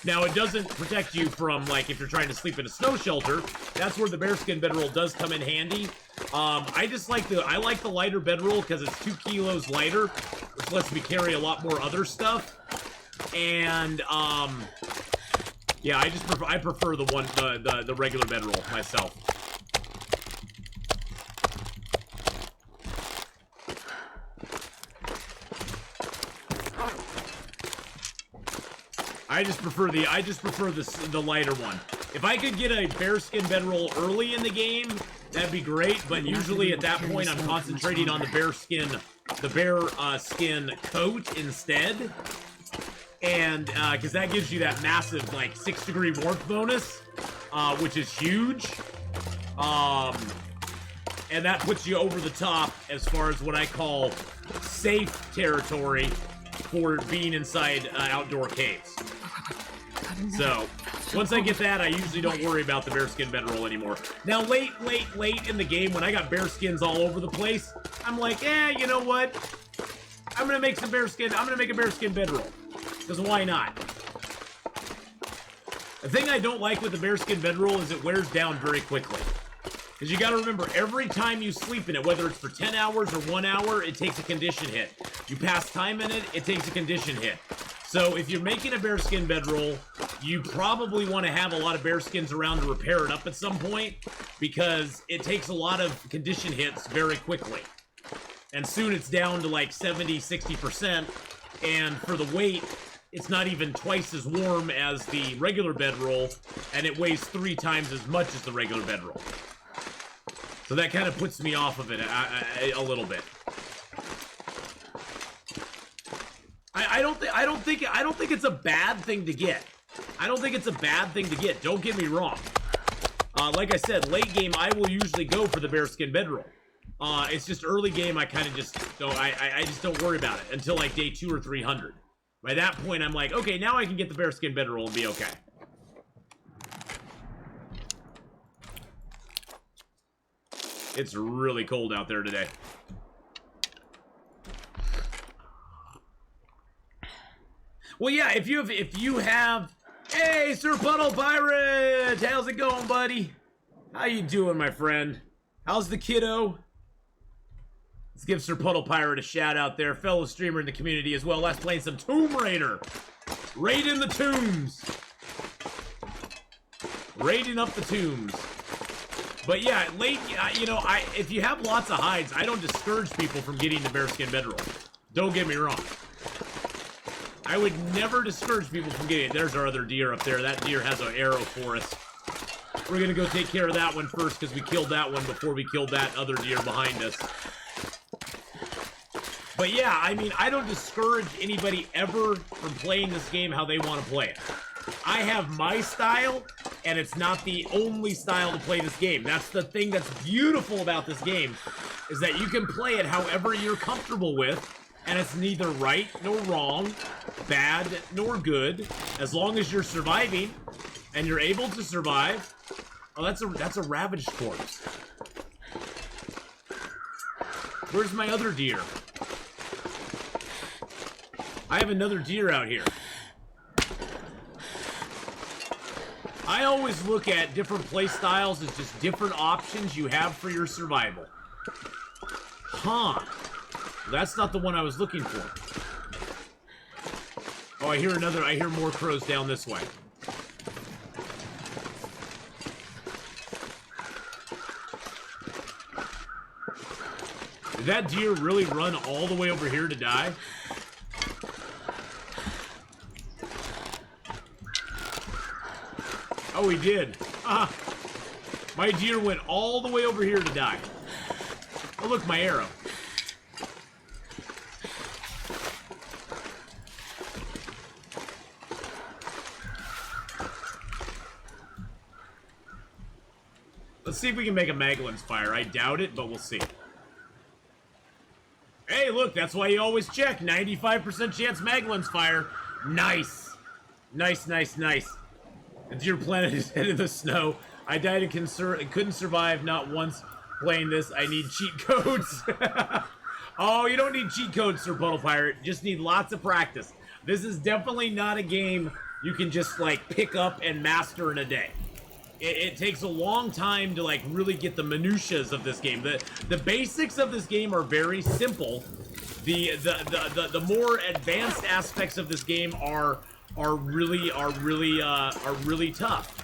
Now, it doesn't protect you from, like, if you're trying to sleep in a snow shelter. That's where the bearskin bedroll does come in handy. I like the lighter bedroll because it's 2 kilos lighter, which lets me carry a lot more other stuff. And, yeah, I prefer the regular bedroll myself. I just prefer the lighter one. If I could get a bearskin bedroll early in the game, that'd be great. But usually at that point, I'm concentrating on the bearskin coat instead, and because that gives you that massive like 6 degree warmth bonus, which is huge. And that puts you over the top as far as what I call safe territory for being inside outdoor caves. So, once I get that, I usually don't worry about the bearskin bedroll anymore. Now, late in the game, when I got bearskins all over the place, I'm like, you know what? I'm gonna make a bearskin bedroll. Because why not? The thing I don't like with the bearskin bedroll is it wears down very quickly. Because you gotta remember, every time you sleep in it, whether it's for 10 hours or 1 hour, it takes a condition hit. You pass time in it, it takes a condition hit. So if you're making a bearskin bedroll, you probably want to have a lot of bearskins around to repair it up at some point, because it takes a lot of condition hits very quickly. And soon it's down to like 70, 60%, and for the weight, it's not even twice as warm as the regular bedroll, and it weighs 3 times as much as the regular bedroll. So that kind of puts me off of it a little bit. I don't think it's a bad thing to get. I don't think it's a bad thing to get. Don't get me wrong. Like I said, late game I will usually go for the bearskin bedroll. It's just early game I kind of just don't. I just don't worry about it until like day 2 or 300. By that point I'm like, okay, now I can get the bearskin bedroll and be okay. It's really cold out there today. Well, yeah, if you have, hey, Sir Puddle Pirate, how's it going, buddy? How you doing, my friend? How's the kiddo? Let's give Sir Puddle Pirate a shout out there, fellow streamer in the community as well. Let's play some Tomb Raider. Raiding the tombs. Raiding up the tombs. But yeah, late, you know, if you have lots of hides, I don't discourage people from getting the bearskin bedroll. Don't get me wrong. I would never discourage people from getting it. There's our other deer up there. That deer has an arrow for us. We're gonna go take care of that one first because we killed that one before we killed that other deer behind us. But yeah, I mean, I don't discourage anybody ever from playing this game how they want to play it. I have my style, and it's not the only style to play this game. That's the thing that's beautiful about this game, is that you can play it however you're comfortable with, and it's neither right nor wrong, bad nor good, as long as you're surviving, and you're able to survive. Oh, that's a ravaged corpse. Where's my other deer? I have another deer out here. I always look at different play styles as just different options you have for your survival. Huh. That's not the one I was looking for. Oh, I hear more crows down this way. Did that deer really run all the way over here to die? Oh, he did. My deer went all the way over here to die. Oh, look, my arrow. Let's see if we can make a Maglin's fire. I doubt it, but we'll see. Hey, look, that's why you always check. 95% chance Maglin's fire. Nice. Nice, nice, nice. The deer planted his head in the snow. I died and couldn't survive not once playing this. I need cheat codes. Oh, you don't need cheat codes, Sir Puddle Pirate. You just need lots of practice. This is definitely not a game you can just, like, pick up and master in a day. It takes a long time to, like, really get the minutiae of this game. The basics of this game are very simple. The more advanced aspects of this game are really tough.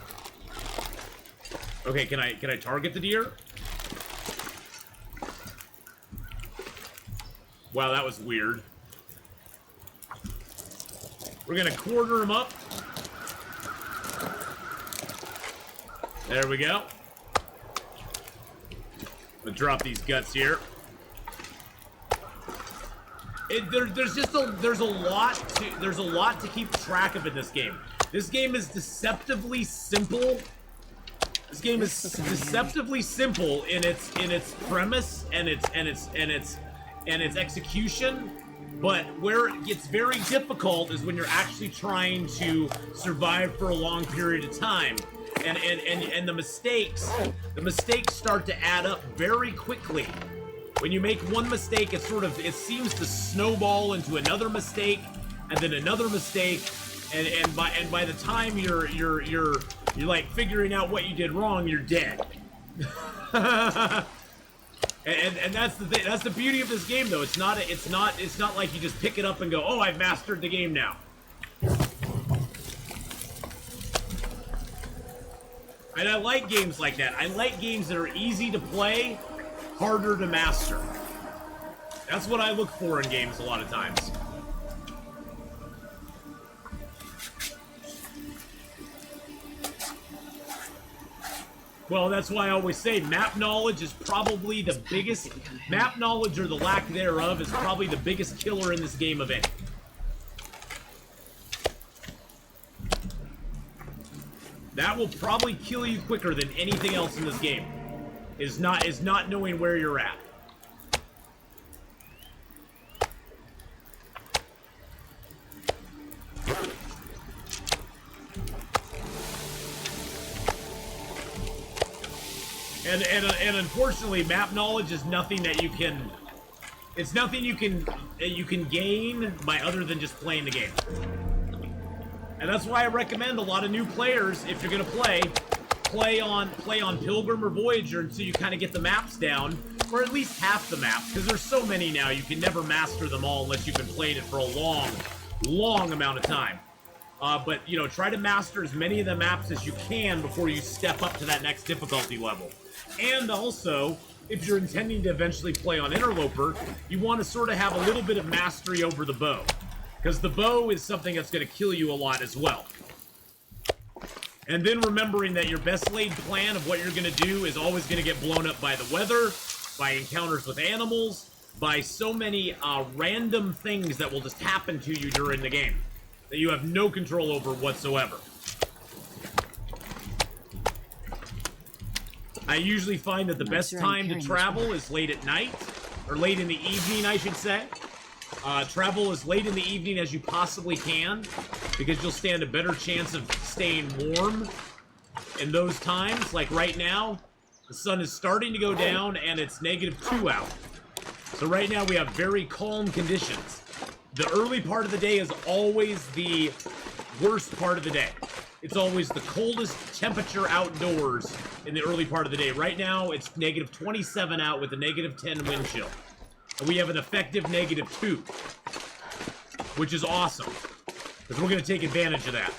Okay, can I target the deer? Wow, that was weird. We're gonna quarter him up. There we go. I'll drop these guts here. There's a lot to keep track of in this game. This game is deceptively simple. This game is deceptively simple in its premise and its execution. But where it gets very difficult is when you're actually trying to survive for a long period of time. And the mistakes start to add up very quickly. When you make one mistake, it seems to snowball into another mistake, and then another mistake, and by the time you're like figuring out what you did wrong, you're dead. and that's the thing. That's the beauty of this game, though. It's not like you just pick it up and go, oh, I've mastered the game now. And I like games like that. I like games that are easy to play, harder to master. That's what I look for in games a lot of times. Well, that's why I always say map knowledge is probably the biggest... Map knowledge, or the lack thereof, is probably the biggest killer in this game of any. That will probably kill you quicker than anything else in this game. Is not knowing where you're at. And unfortunately, map knowledge is nothing that you can. It's nothing you can gain by other than just playing the game. And that's why I recommend a lot of new players, if you're gonna play on Pilgrim or Voyager until you kind of get the maps down, or at least half the maps, because there's so many now you can never master them all unless you've been playing it for a long amount of time. But you know, try to master as many of the maps as you can before you step up to that next difficulty level. And also, if you're intending to eventually play on Interloper, you want to sort of have a little bit of mastery over the bow. Because the bow is something that's going to kill you a lot as well. And then remembering that your best laid plan of what you're going to do is always going to get blown up by the weather, by encounters with animals, by so many random things that will just happen to you during the game that you have no control over whatsoever. I usually find that the best time to travel is late at night, or late in the evening, I should say. Travel as late in the evening as you possibly can, because you'll stand a better chance of staying warm in those times. Like right now, the sun is starting to go down and it's -2 out. So right now we have very calm conditions. The early part of the day is always the worst part of the day. It's always the coldest temperature outdoors in the early part of the day. Right now, it's -27 out with a -10 wind chill. And we have an effective -2, which is awesome, because we're going to take advantage of that.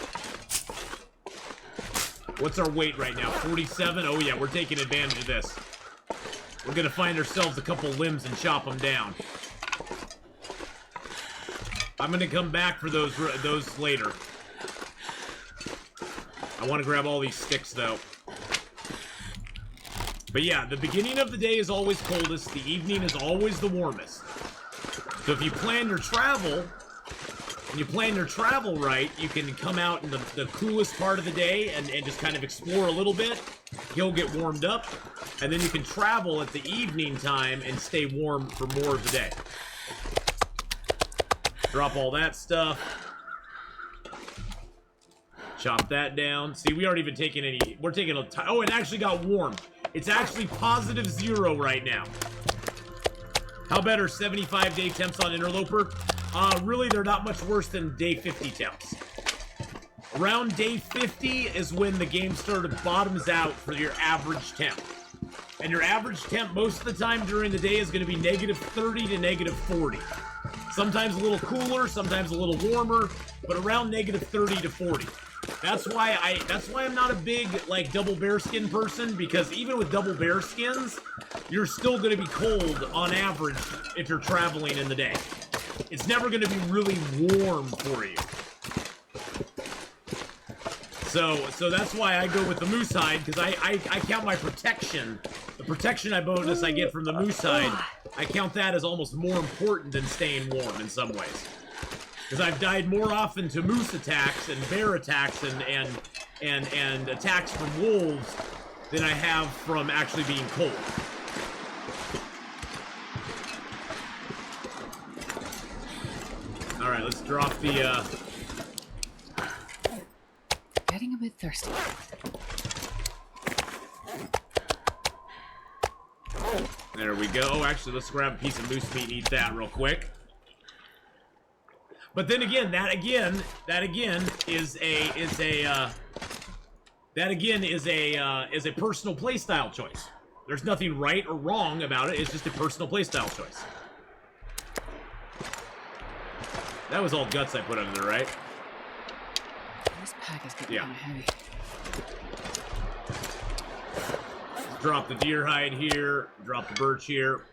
What's our weight right now? 47? Oh yeah, we're taking advantage of this. We're going to find ourselves a couple limbs and chop them down. I'm going to come back for those later. I want to grab all these sticks, though. But yeah, the beginning of the day is always coldest. The evening is always the warmest. So if you plan your travel, and you plan your travel right, you can come out in the coolest part of the day and just kind of explore a little bit. You'll get warmed up. And then you can travel at the evening time and stay warm for more of the day. Drop all that stuff. Chop that down. See, we aren't even taking any... We're taking a... Oh, it actually got warm. It's actually +0 right now. How better 75-day temps on Interloper? Really, they're not much worse than day 50 temps. Around day 50 is when the game sort of bottoms out for your average temp. And your average temp most of the time during the day is going to be -30 to -40. Sometimes a little cooler, sometimes a little warmer, but around -30 to 40. That's why I'm not a big, like, double bearskin person, because even with double bearskins, you're still going to be cold on average if you're traveling in the day. It's never going to be really warm for you. So that's why I go with the moose hide, because I count my protection. The protection bonus I get from the moose hide, I count that as almost more important than staying warm in some ways. Because I've died more often to moose attacks and bear attacks and attacks from wolves than I have from actually being cold. All right, let's drop the. Getting a bit thirsty. There we go. Actually, let's grab a piece of moose meat and eat that real quick. But then again, that again is a personal playstyle choice. There's nothing right or wrong about it. It's just a personal playstyle choice. That was all guts I put under there, right? This pack is getting kind of heavy. Drop the deer hide here. Drop the birch here.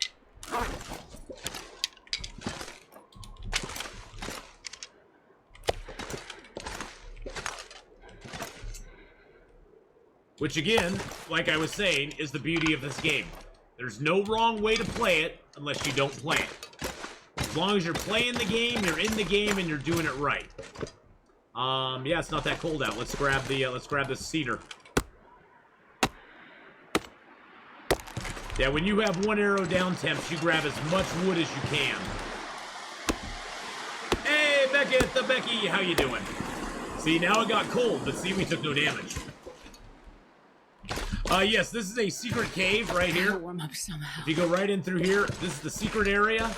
Which again, like I was saying, is the beauty of this game. There's no wrong way to play it unless you don't play it. As long as you're playing the game, you're in the game, and you're doing it right. Yeah, it's not that cold out. Let's grab the cedar. Yeah, when you have 1 arrow down temps, you grab as much wood as you can. Hey, Becky, how you doing? See, now it got cold, but see, we took no damage. Yes, this is a secret cave right here. Warm up somehow. If you go right in through here, this is the secret area.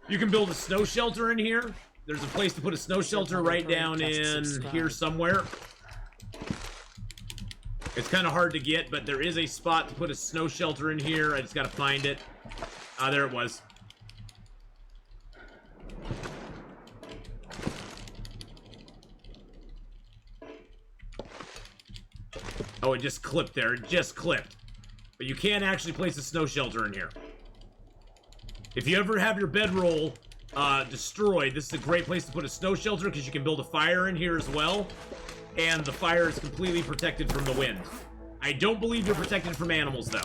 You can build a snow shelter in here. There's a place to put a snow shelter right down in here somewhere. It's kind of hard to get, but there is a spot to put a snow shelter in here. I just got to find it. Ah, there it was. Oh, it just clipped there. It just clipped. But you can't actually place a snow shelter in here. If you ever have your bedroll destroyed, this is a great place to put a snow shelter because you can build a fire in here as well. and the fire is completely protected from the wind. I don't believe you're protected from animals, though.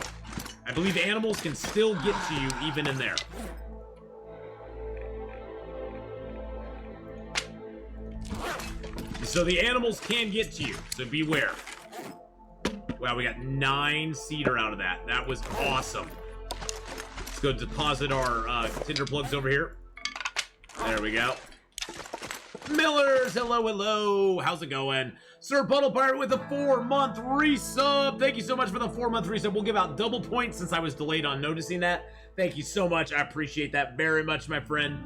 I believe animals can still get to you even in there. So the animals can get to you, so beware. Wow, we got 9 cedar out of that. That was awesome. Let's go deposit our tinder plugs over here. There we go. Millers, hello, hello. How's it going? Sir Puddle Pirate with a 4-month resub. Thank you so much for the 4-month resub. We'll give out double points since I was delayed on noticing that. Thank you so much. I appreciate that very much, my friend.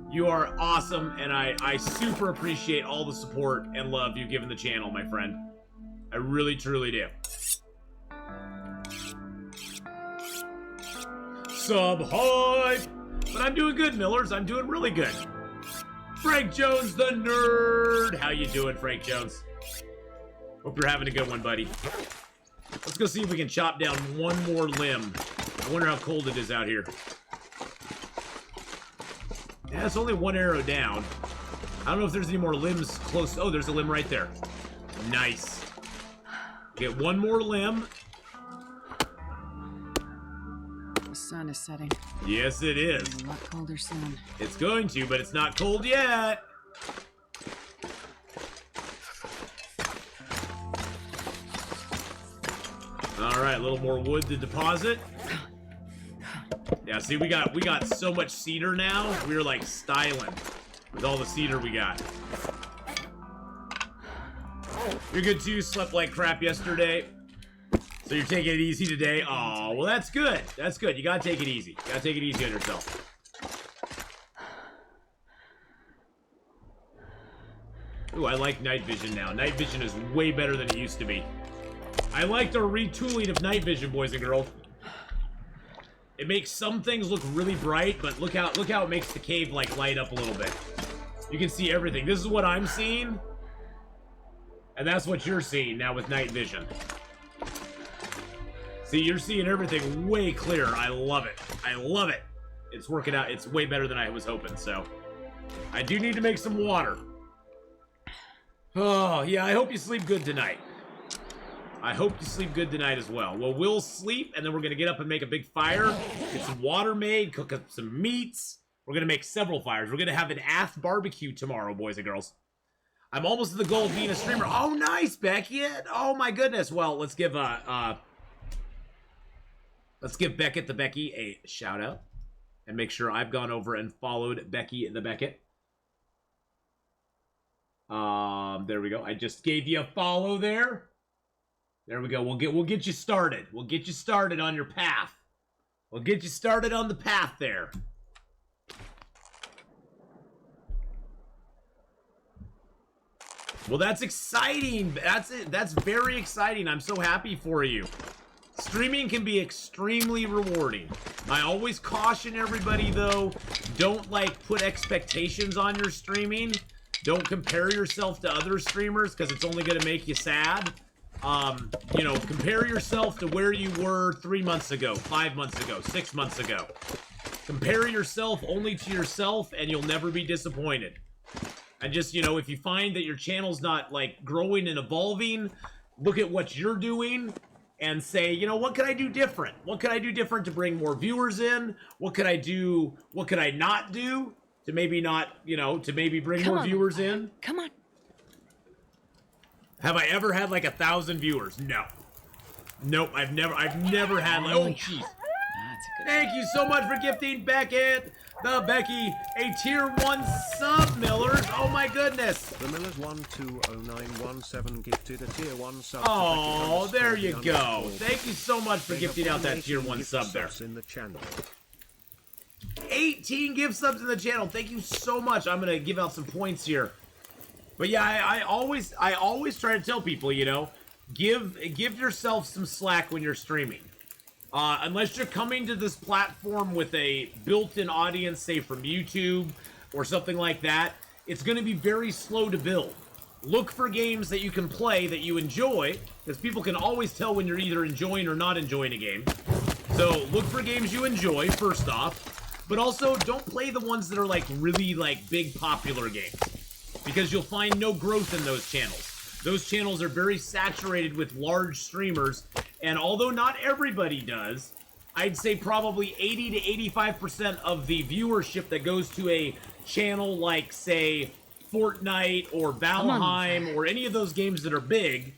You are awesome, and I super appreciate all the support and love you've given the channel, my friend. I really, truly do. Sub hype! But I'm doing good, Millers. I'm doing really good. Frank Jones, the nerd! How you doing, Frank Jones? Hope you're having a good one, buddy. Let's go see if we can chop down one more limb. I wonder how cold it is out here. Yeah, it's only 1 arrow down. I don't know if there's any more limbs close. Oh, there's a limb right there. Nice. Get one more limb. The sun is setting. Yes, it is. It'll be a lot colder soon. It's going to, but it's not cold yet. All right, a little more wood to deposit. Yeah, see, we got so much cedar now. We're like styling with all the cedar we got. You're good too. Slept like crap yesterday, so you're taking it easy today. Oh, well, that's good. That's good. You gotta take it easy. You gotta take it easy on yourself. Ooh, I like night vision now. Night vision is way better than it used to be. I liked our retooling of night vision, boys and girls. It makes some things look really bright, but look how it makes the cave like light up a little bit. You can see everything. This is what I'm seeing, and that's what you're seeing now with night vision. See, you're seeing everything way clearer. I love it. I love it. It's working out. It's way better than I was hoping. So, I do need to make some water. Oh yeah, I hope you sleep good tonight. I hope you sleep good tonight as well. Well, we'll sleep, and then we're going to get up and make a big fire, get some water made, cook up some meats. We're going to make several fires. We're going to have an Ath barbecue tomorrow, boys and girls. I'm almost to the goal of being a streamer. Oh, nice, Becky. Oh, my goodness. Well, let's give Beckett the Becky a shout-out and make sure I've gone over and followed Becky the Beckett. There we go. I just gave you a follow there. There we go. We'll get you started. We'll get you started on your path. We'll get you started on the path there. Well, that's exciting. That's it. That's very exciting. I'm so happy for you. Streaming can be extremely rewarding. I always caution everybody though, don't like put expectations on your streaming. Don't compare yourself to other streamers because it's only going to make you sad. You know, compare yourself to where you were 3 months ago, 5 months ago, 6 months ago. Compare yourself only to yourself and you'll never be disappointed. And just, you know, if you find that your channel's not, like, growing and evolving, look at what you're doing and say, you know, what could I do different? What could I do different to bring more viewers in? What could I do? What could I not do to maybe not, you know, to maybe bring more viewers in? Come on. Have I ever had like 1,000 viewers? No. Nope, I've never had like, oh jeez. Thank you so much for gifting Beckett, the Becky, a tier 1 sub, Millers. Oh my goodness. The Millers 120917 gifted a tier 1 sub. Oh, there you go. Thank you so much for gifting out that tier 1 sub there. In the channel. 18 gift subs in the channel. Thank you so much. I'm gonna give out some points here. But yeah, I always try to tell people, you know, give yourself some slack when you're streaming. Unless you're coming to this platform with a built-in audience, say from YouTube or something like that, it's going to be very slow to build. Look for games that you can play that you enjoy, because people can always tell when you're either enjoying or not enjoying a game. So look for games you enjoy, first off, but also don't play the ones that are like really like big popular games, because you'll find no growth in those channels. Those channels are very saturated with large streamers, and although not everybody does, I'd say probably 80 to 85% of the viewership that goes to a channel like, say, Fortnite or Valheim or any of those games that are big,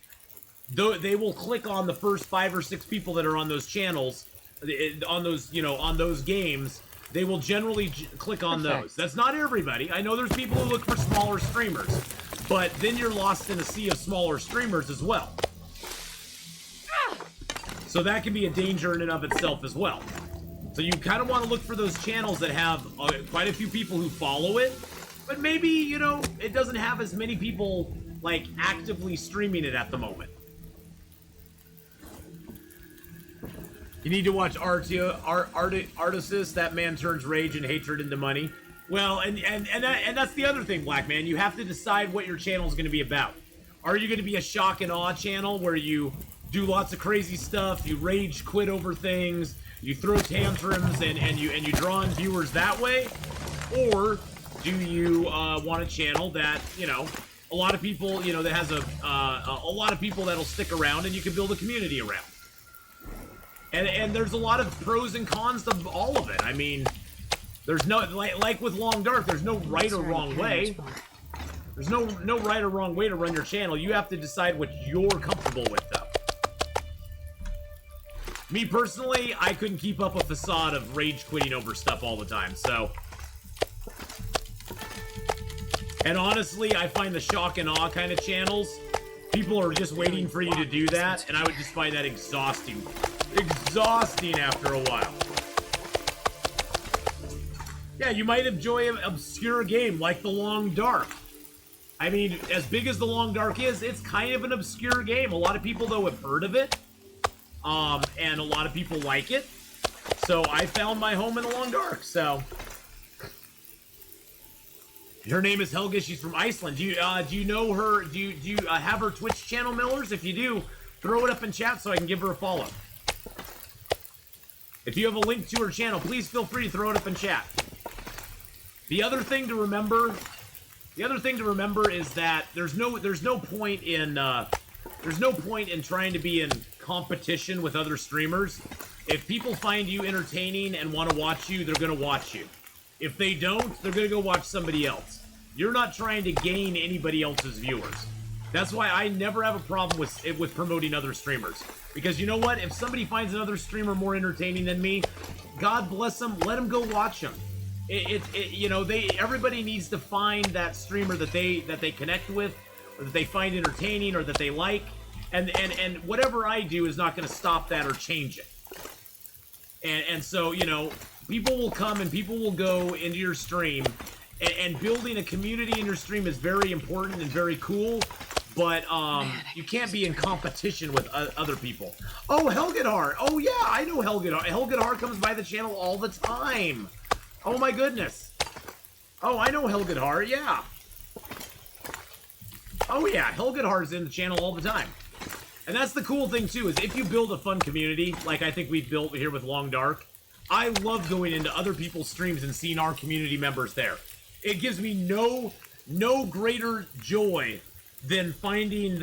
they will click on the first 5 or 6 people that are on those channels, on those, you know, on those games. They will generally click on those. That's not everybody. I know there's people who look for smaller streamers, but then you're lost in a sea of smaller streamers as well. So that can be a danger in and of itself as well. So you kind of want to look for those channels that have quite a few people who follow it, but maybe, you know, it doesn't have as many people, like, actively streaming it at the moment. You need to watch Artisus. That man turns rage and hatred into money. Well, and that's the other thing, Black Man. You have to decide what your channel is going to be about. Are you going to be a shock and awe channel where you do lots of crazy stuff, you rage quit over things, you throw tantrums, and you draw in viewers that way? Or do you want a channel that, you know, a lot of people, you know, that has a lot of people that'll stick around and you can build a community around? And there's a lot of pros and cons to all of it. I mean, there's no, like with Long Dark, there's no right or wrong way. There's no right or wrong way to run your channel. You have to decide what you're comfortable with, though. Me personally, I couldn't keep up a facade of rage quitting over stuff all the time, so. And honestly, I find the shock and awe kind of channels, people are just waiting for you to do that, and I would just find that exhausting. Exhausting after a while. Yeah, you might enjoy an obscure game like The Long Dark. I mean, as big as The Long Dark is, it's kind of an obscure game. A lot of people, though, have heard of it. And a lot of people like it. So I found my home in The Long Dark, so. Her name is Helga. She's from Iceland. Do you know her? Do you have her Twitch channel, Millers? If you do, throw it up in chat so I can give her a follow. If you have a link to her channel, please feel free to throw it up in chat. The other thing to remember is that there's no point in trying to be in competition with other streamers. If people find you entertaining and want to watch you, they're going to watch you. If they don't, they're going to go watch somebody else. You're not trying to gain anybody else's viewers. That's why I never have a problem with promoting other streamers. Because you know what? If somebody finds another streamer more entertaining than me, God bless them, let them go watch them. You know, everybody needs to find that streamer that they connect with, or that they find entertaining, or that they like. And whatever I do is not going to stop that or change it. And so, you know, people will come and people will go into your stream, and building a community in your stream is very important and very cool, but you can't be in competition with other people. Oh, Helgadar! Oh yeah, I know Helgadar. Helgadar comes by the channel all the time. Oh my goodness. Oh, I know Helgadar, yeah. Oh yeah, Helgadar's in the channel all the time. And that's the cool thing too, is if you build a fun community, like I think we've built here with Long Dark, I love going into other people's streams and seeing our community members there. It gives me no greater joy than finding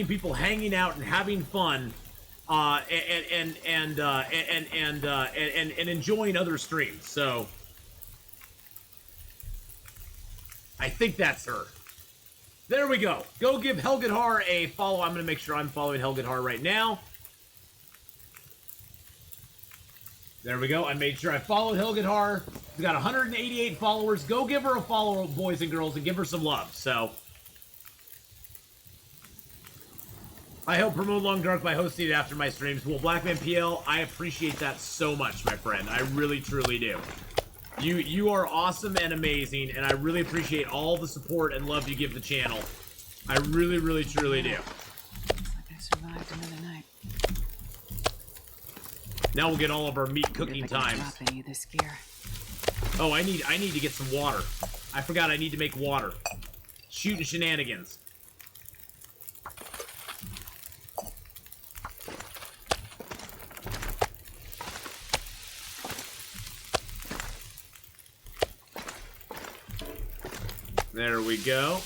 people hanging out and having fun, and enjoying other streams. So I think that's her. There we go. Go give Helgadar a follow. I'm going to make sure I'm following Helgadar right now. There we go. I made sure I followed Helgadar. She's got 188 followers. Go give her a follow, boys and girls, and give her some love. So I help promote Long Dark by hosting it after my streams. Well, Blackman PL, I appreciate that so much, my friend. I really, truly do. You are awesome and amazing, and I really appreciate all the support and love you give the channel. I really, really, truly do. Looks like I survived another night. Now we'll get all of our meat cooking times. Drop any of this gear. Oh, I need to get some water. I forgot I need to make water. Shooting shenanigans. There we go.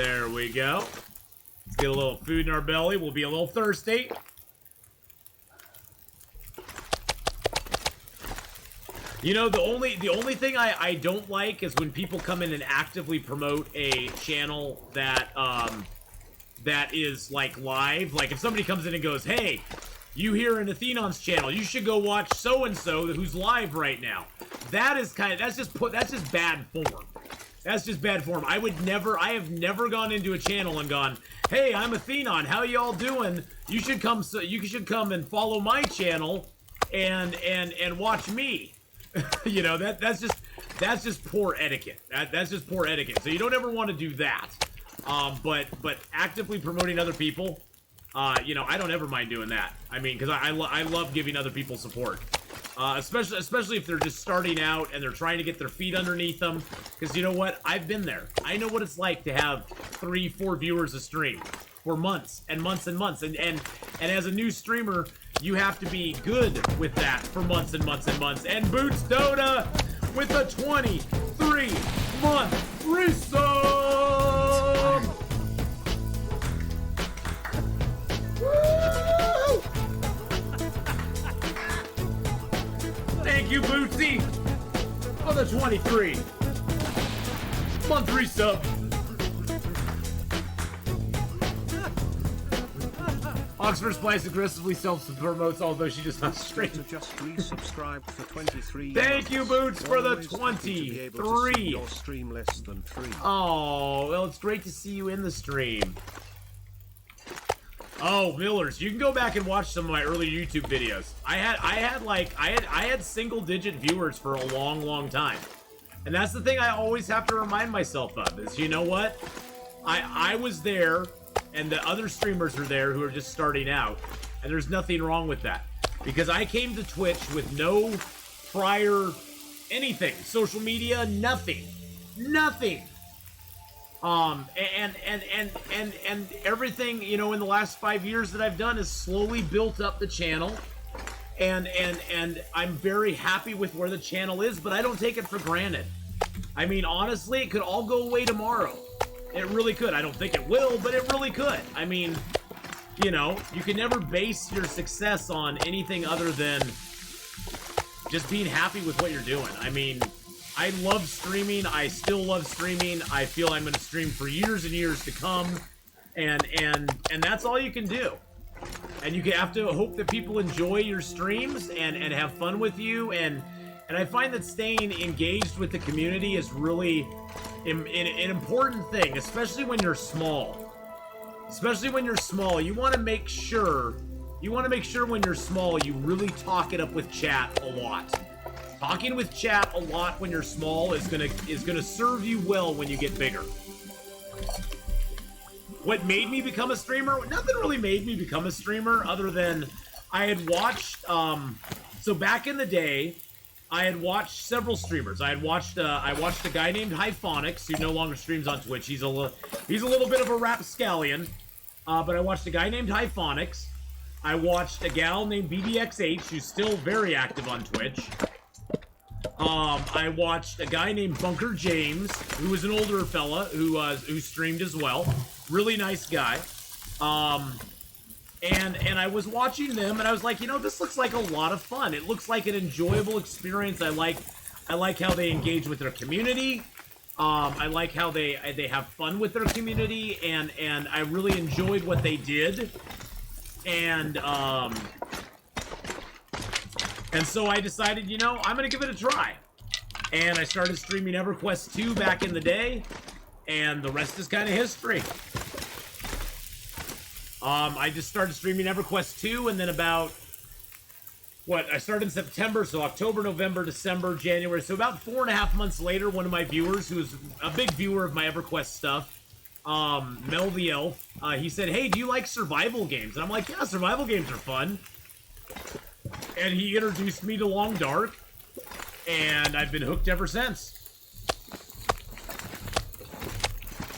There we go. Let's get a little food in our belly. We'll be a little thirsty. You know, the only thing I don't like is when people come in and actively promote a channel that that is like live. Like if somebody comes in and goes, "Hey, you here in Atheenon's channel, you should go watch so and so who's live right now." That is that's just bad form. That's just bad form. I have never gone into a channel and gone, "Hey, I'm Atheenon. How y'all doing? You should come come and follow my channel and watch me." You know, that's just poor etiquette. That's just poor etiquette. So you don't ever want to do that. But actively promoting other people, you know, I don't ever mind doing that. I mean, because I love giving other people support, especially if they're just starting out and they're trying to get their feet underneath them. Because you know what, I've been there. I know what it's like to have 3-4 viewers a stream for months and months and months, and as a new streamer, you have to be good with that for months and months and months. And Boots Dota with a 23-month resub. Woo! Thank you, Bootsy, for the 23-month resub. Oxford Splice aggressively self-promotes, although she does not stream. Just resubscribed for 23. Thank you, Boots, for the 23. Your stream less than 3. Oh, well, it's great to see you in the stream. Oh, Millers, you can go back and watch some of my early YouTube videos. I had single-digit viewers for a long time, and that's the thing I always have to remind myself of. Is, you know what? I was there. And the other streamers are there who are just starting out, and there's nothing wrong with that, because I came to Twitch with no prior anything, social media, nothing, and everything, you know, in the last 5 years that I've done has slowly built up the channel, and I'm very happy with where the channel is, but I don't take it for granted. I mean, honestly, it could all go away tomorrow. It really could. I don't think it will, but it really could. I mean, you know, you can never base your success on anything other than just being happy with what you're doing. I mean, I love streaming. I still love streaming. I feel I'm going to stream for years and years to come, and that's all you can do. And you have to hope that people enjoy your streams and have fun with you, and I find that staying engaged with the community is really an important thing, especially when you're small. Especially when you're small, you want to make sure when you're small, you really talk it up with chat a lot. Talking with chat a lot when you're small is gonna serve you well when you get bigger. What made me become a streamer? Nothing really made me become a streamer other than I had watched. So back in the day, I had watched several streamers. I watched a guy named Hyphonics, who no longer streams on Twitch. He's a little bit of a rapscallion, but I watched a guy named Hyphonics. I watched a gal named BDXH, who's still very active on Twitch. I watched a guy named Bunker James, who was an older fella who streamed as well. Really nice guy. And I was watching them, and I was like, you know, this looks like a lot of fun. It looks like an enjoyable experience. I like how they engage with their community. I like how they have fun with their community, and I really enjoyed what they did. And so I decided, you know, I'm gonna give it a try. And I started streaming EverQuest 2 back in the day, and the rest is kind of history. I just started streaming EverQuest 2, and then about, I started in September, so October, November, December, January, so about 4.5 months later, one of my viewers, who was a big viewer of my EverQuest stuff, Mel the Elf, he said, "Hey, do you like survival games?" And I'm like, "Yeah, survival games are fun." And he introduced me to Long Dark, and I've been hooked ever since.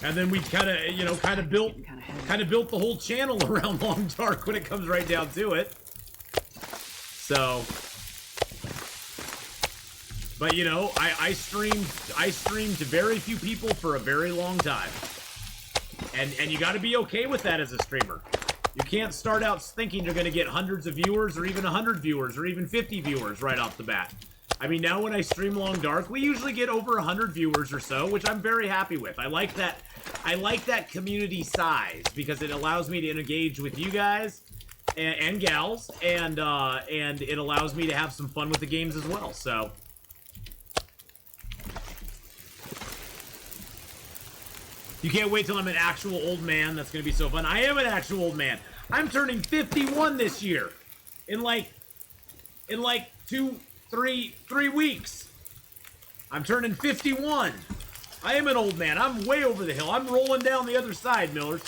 And then we kind of built the whole channel around Long Dark when it comes right down to it. So, but you know, I streamed to very few people for a very long time. And you got to be okay with that as a streamer. You can't start out thinking you're going to get hundreds of viewers or even 100 viewers or even 50 viewers right off the bat. I mean, now when I stream Long Dark, we usually get over 100 viewers or so, which I'm very happy with. I like that community size because it allows me to engage with you guys and gals, and it allows me to have some fun with the games as well. So you can't wait till I'm an actual old man. That's gonna be so fun. I am an actual old man. I'm turning 51 this year, in like 3 weeks. I'm turning 51. I am an old man. I'm way over the hill. I'm rolling down the other side, Millers.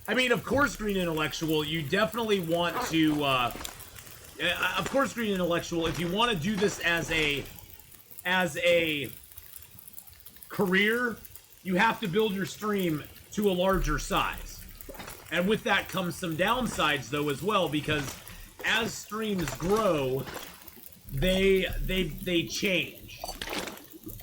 I mean, of course, Green Intellectual, you definitely want to, of course, Green Intellectual, if you want to do this as a career, you have to build your stream to a larger size. And with that comes some downsides, though, as well, because as streams grow, they change.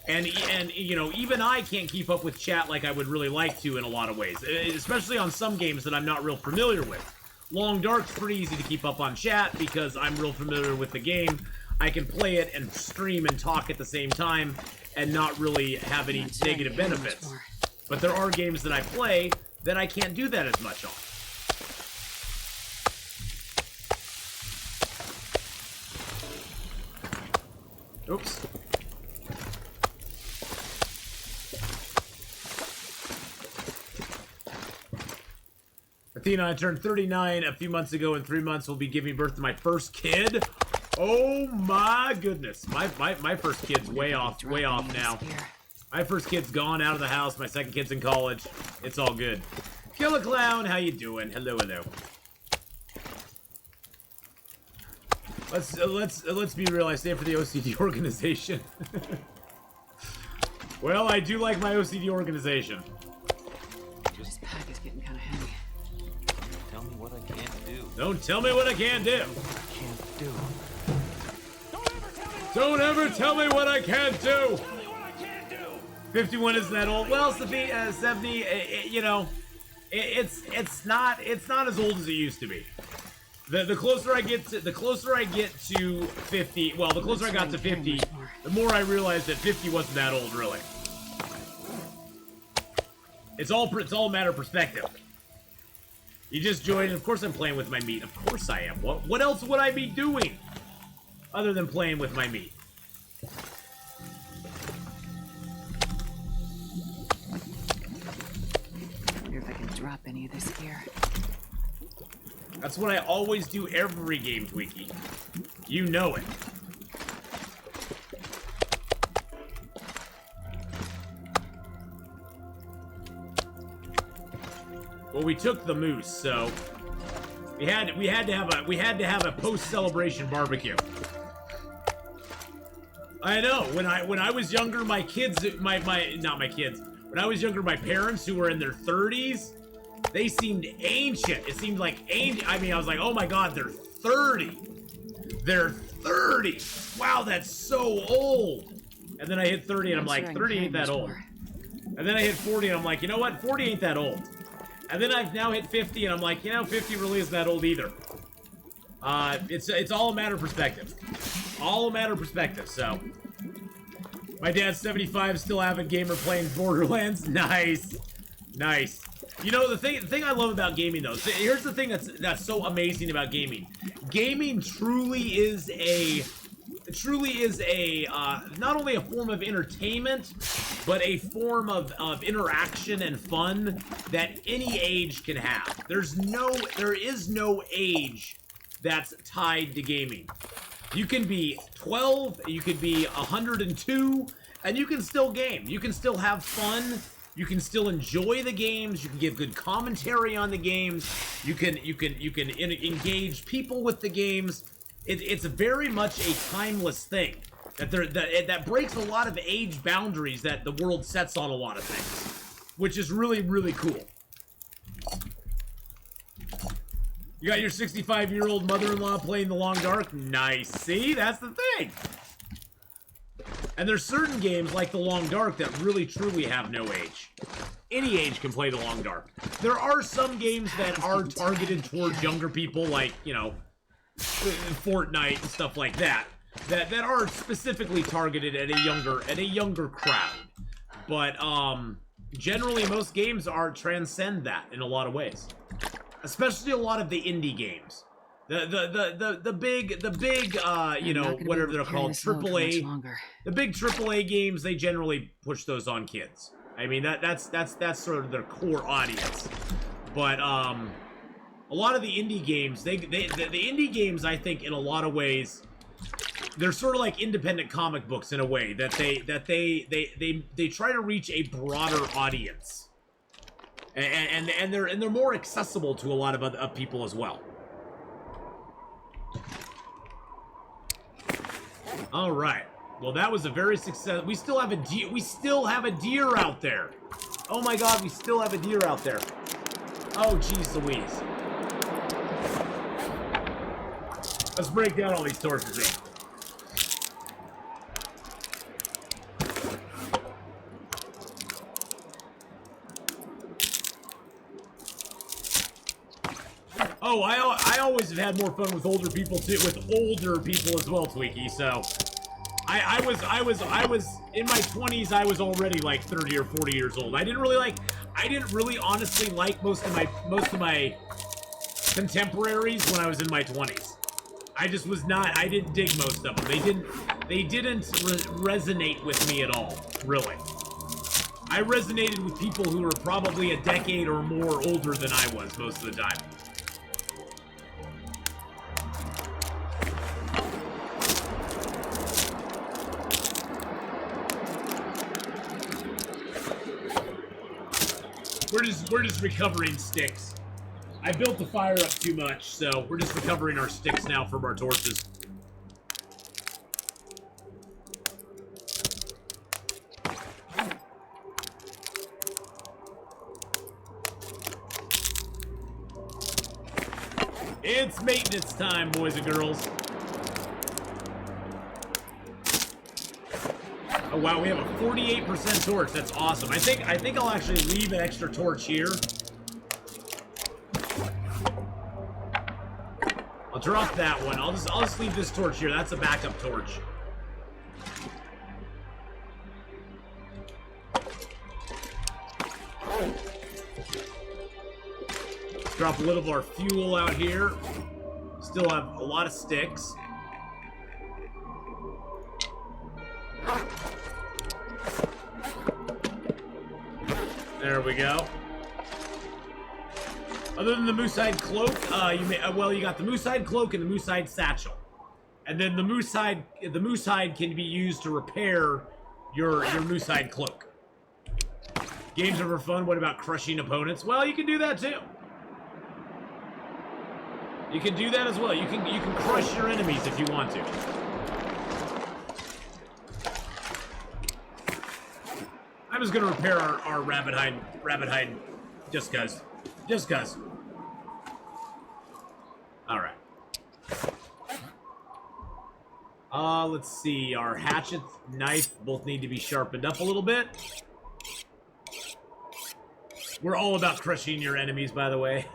And you know, even I can't keep up with chat like I would really like to in a lot of ways, especially on some games that I'm not real familiar with. Long Dark's pretty easy to keep up on chat because I'm real familiar with the game. I can play it and stream and talk at the same time and not really have any negative benefits. But there are games that I play that I can't do that as much on. Oops. Athena, I turned 39 a few months ago. In 3 months, will be giving birth to my first kid. Oh my goodness. My first kid's way off now. My first kid's gone out of the house. My second kid's in college. It's all good. Killer Clown, how you doing? Hello, hello. Let's be real. I stay for the OCD organization. Well, I do like my OCD organization. This pack is getting kind of heavy. Tell me what I can't do. Don't tell me what I can't do. Can't do. Don't ever tell me what I can't do. 51 isn't that old. Well, 70. You know, it's not as old as it used to be. The closer I get to 50, well, the closer I got to 50, the more I realized that 50 wasn't that old, really. It's all a matter of perspective. You just joined, and of course I'm playing with my meat. Of course I am. What else would I be doing other than playing with my meat? I wonder if I can drop any of this gear. That's what I always do every game, Tweaky. You know it. Well, we took the moose, so we had to have a post-celebration barbecue. I know. When I was younger, my kids, not my kids. When I was younger, my parents, who were in their 30s, they seemed ancient. It seemed like ancient. I mean, I was like, oh my god, they're 30. They're 30. Wow, that's so old. And then I hit 30 and I'm like, 30 ain't that old. And then I hit 40 and I'm like, you know what? 40 ain't that old. And then I've now hit 50 and I'm like, you know, 50 really isn't that old either. It's all a matter of perspective. All a matter of perspective, so. My dad's 75, still avid gamer playing Borderlands. Nice. Nice. You know, the thing I love about gaming, though, here's the thing that's so amazing about gaming. Gaming truly is not only a form of entertainment, but a form of interaction and fun that any age can have. There is no age that's tied to gaming. You can be 12, you could be 102, and you can still game. You can still have fun. You can still enjoy the games. You can give good commentary on the games. You can engage people with the games. It's very much a timeless thing that breaks a lot of age boundaries that the world sets on a lot of things, which is really, really cool. You got your 65-year-old mother-in-law playing the Long Dark? Nice. See? That's the thing. And there's certain games like The Long Dark that really truly have no age. Any age can play The Long Dark. There are some games that are targeted towards younger people, like, you know, Fortnite and stuff like that, that are specifically targeted at a younger crowd. But generally most games transcend that in a lot of ways. Especially a lot of the indie games. The big you know, whatever they're called, AAA. The big AAA games, they generally push those on kids. I mean, that's sort of their core audience. But a lot of the indie games, the indie games, I think, in a lot of ways, they're sort of like independent comic books in a way that they try to reach a broader audience, and they're more accessible to a lot of other people as well. All right. Well, that was a very successful. We still have a deer. We still have a deer out there. Oh my God, we still have a deer out there. Oh, geez Louise. Let's break down all these torches here. Oh, I always have had more fun with older people too, with older people as well, Tweaky. So, I was in my 20s. I was already like 30 or 40 years old. I didn't really honestly like most of my contemporaries when I was in my 20s. I just was not. I didn't dig most of them. They didn't resonate with me at all, really. I resonated with people who were probably a decade or more older than I was most of the time. We're just recovering sticks. I built the fire up too much, so we're just recovering our sticks now from our torches. It's maintenance time, boys and girls. Oh wow, we have a 48% torch. That's awesome. I think I'll actually leave an extra torch here. I'll drop that one. I'll just leave this torch here. That's a backup torch. Let's drop a little of our fuel out here. Still have a lot of sticks. There we go. Other than the moose-hide cloak, you got the moose-hide cloak and the moose-hide satchel, and then the moose-hide can be used to repair your moose-hide cloak. Games are for fun. What about crushing opponents? Well, you can do that too. You can do that as well. You can crush your enemies if you want to. I'm just gonna repair our rabbit hide, just cuz. All right. Let's see. Our hatchet, knife both need to be sharpened up a little bit. We're all about crushing your enemies, by the way.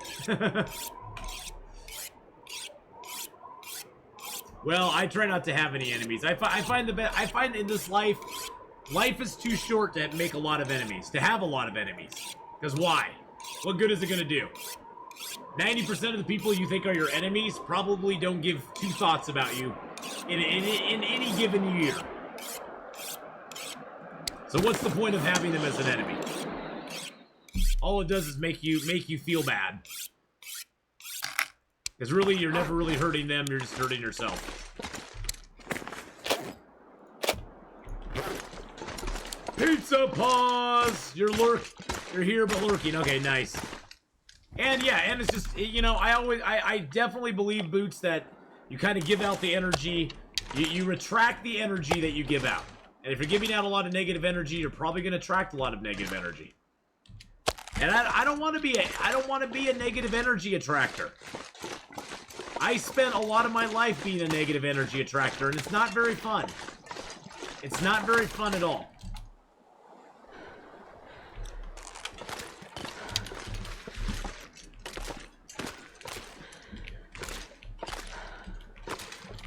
Well, I try not to have any enemies. I find in this life is too short to make a lot of enemies. To have a lot of enemies. Because why? What good is it gonna do? 90% of the people you think are your enemies probably don't give two thoughts about you in any given year. So what's the point of having them as an enemy? All it does is make you feel bad. Because really, you're never really hurting them, you're just hurting yourself. Pizza Paws! You're here but lurking. Okay, nice. And yeah, and it's just, you know, I definitely believe, Boots, that you kind of give out the energy, you retract the energy that you give out. And if you're giving out a lot of negative energy, you're probably going to attract a lot of negative energy. And I don't want to be a negative energy attractor. I spent a lot of my life being a negative energy attractor, and it's not very fun. It's not very fun at all.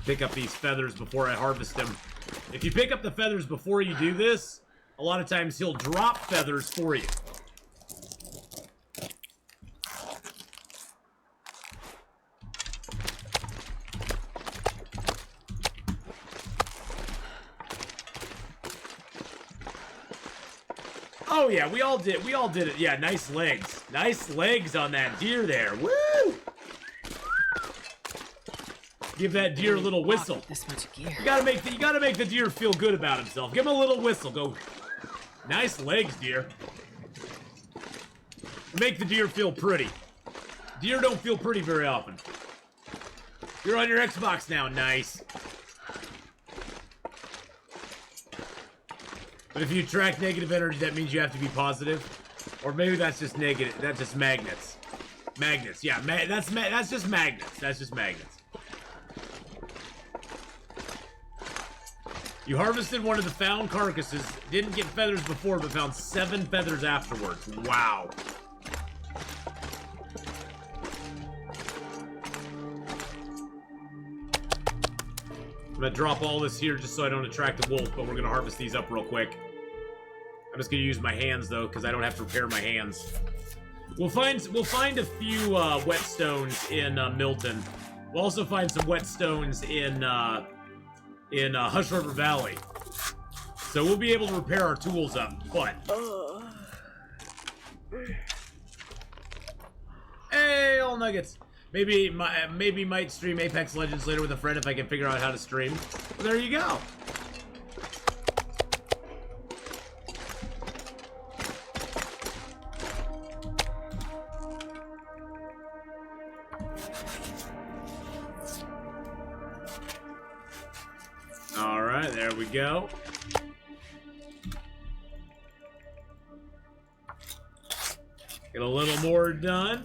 Pick up these feathers before I harvest them. If you pick up the feathers before you do this, a lot of times he'll drop feathers for you. Oh yeah, we all did it. Yeah, nice legs. Nice legs on that deer there. Woo! Give that deer a little whistle. This much gear. You gotta make the deer feel good about himself. Give him a little whistle. Go. Nice legs, deer. Make the deer feel pretty. Deer don't feel pretty very often. You're on your Xbox now. Nice. But if you attract negative energy, that means you have to be positive. Or maybe that's just negative. That's just magnets. Magnets. Yeah, that's just magnets. That's just magnets. You harvested one of the found carcasses, didn't get feathers before, but found 7 feathers afterwards. Wow. I'm gonna drop all this here just so I don't attract the wolf, but we're gonna harvest these up real quick. I'm just gonna use my hands though, because I don't have to repair my hands. We'll find a few whetstones in Milton. We'll also find some whetstones in Hush River Valley. So we'll be able to repair our tools up, but... Hey, all nuggets! Maybe might stream Apex Legends later with a friend if I can figure out how to stream. Well, there you go! Alright, there we go. Get a little more done.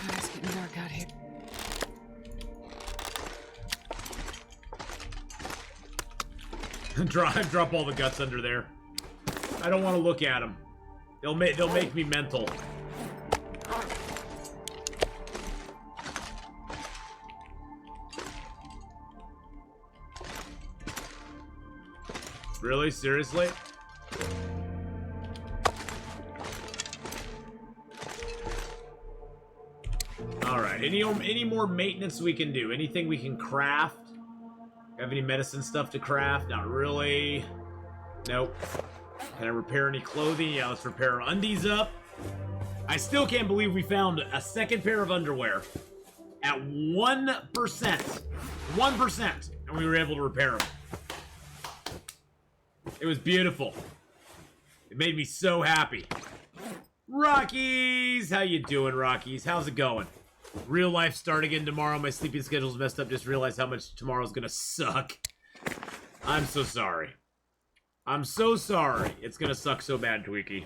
It's getting dark out here. Drop all the guts under there. I don't want to look at them. They'll make me mental. Really? Seriously? Alright, any more maintenance we can do? Anything we can craft? Have any medicine stuff to craft? Not really. Nope. Can I repair any clothing? Yeah, let's repair our undies up. I still can't believe we found a second pair of underwear at 1%. 1%. And we were able to repair them. It was beautiful. It made me so happy. Rockies! How you doing, Rockies? How's it going? Real life starting in tomorrow. My sleeping schedule's messed up. Just realized how much tomorrow's gonna suck. I'm so sorry. I'm so sorry. It's gonna suck so bad, Tweaky.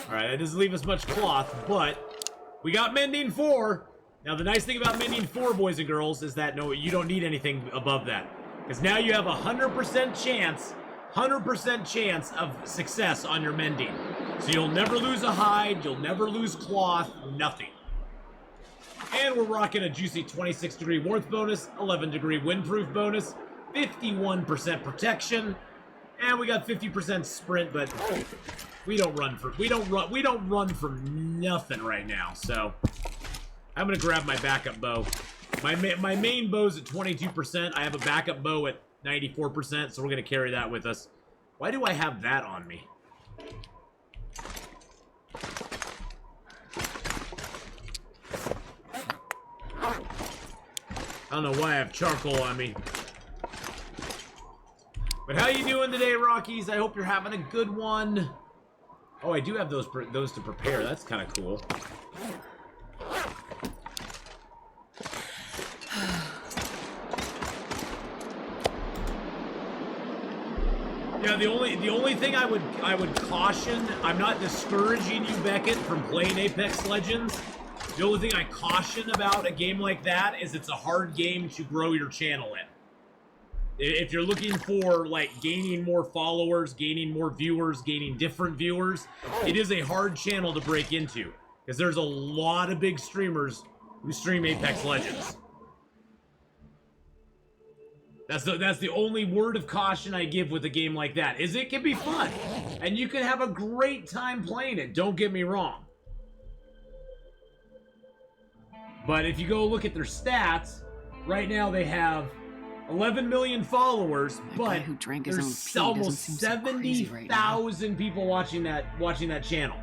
Alright, that doesn't leave us much cloth, but we got Mending 4. Now, the nice thing about Mending 4, boys and girls, is that no, you don't need anything above that. Because now you have a 100% chance of success on your mending. So you'll never lose a hide, you'll never lose cloth, nothing. And we're rocking a juicy 26-degree warmth bonus, 11-degree windproof bonus, 51% protection, and we got 50% sprint, but we don't run from nothing right now. So I'm gonna grab my backup bow. My main bow's at 22%. I have a backup bow at 94%, so we're gonna carry that with us. Why do I have that on me? I don't know why I have charcoal on me. But how you doing today, Rockies? I hope you're having a good one. Oh, I do have those to prepare. That's kind of cool. Yeah, Now the only thing I would caution, I'm not discouraging you, Beckett, from playing Apex Legends. The only thing I caution about a game like that is it's a hard game to grow your channel in. If you're looking for like gaining more followers, gaining more viewers, gaining different viewers, it is a hard channel to break into because there's a lot of big streamers who stream Apex Legends. That's the only word of caution I give with a game like that, is it can be fun. And you can have a great time playing it, don't get me wrong. But if you go look at their stats, right now they have 11 million followers, but there's almost 70,000 people watching that channel.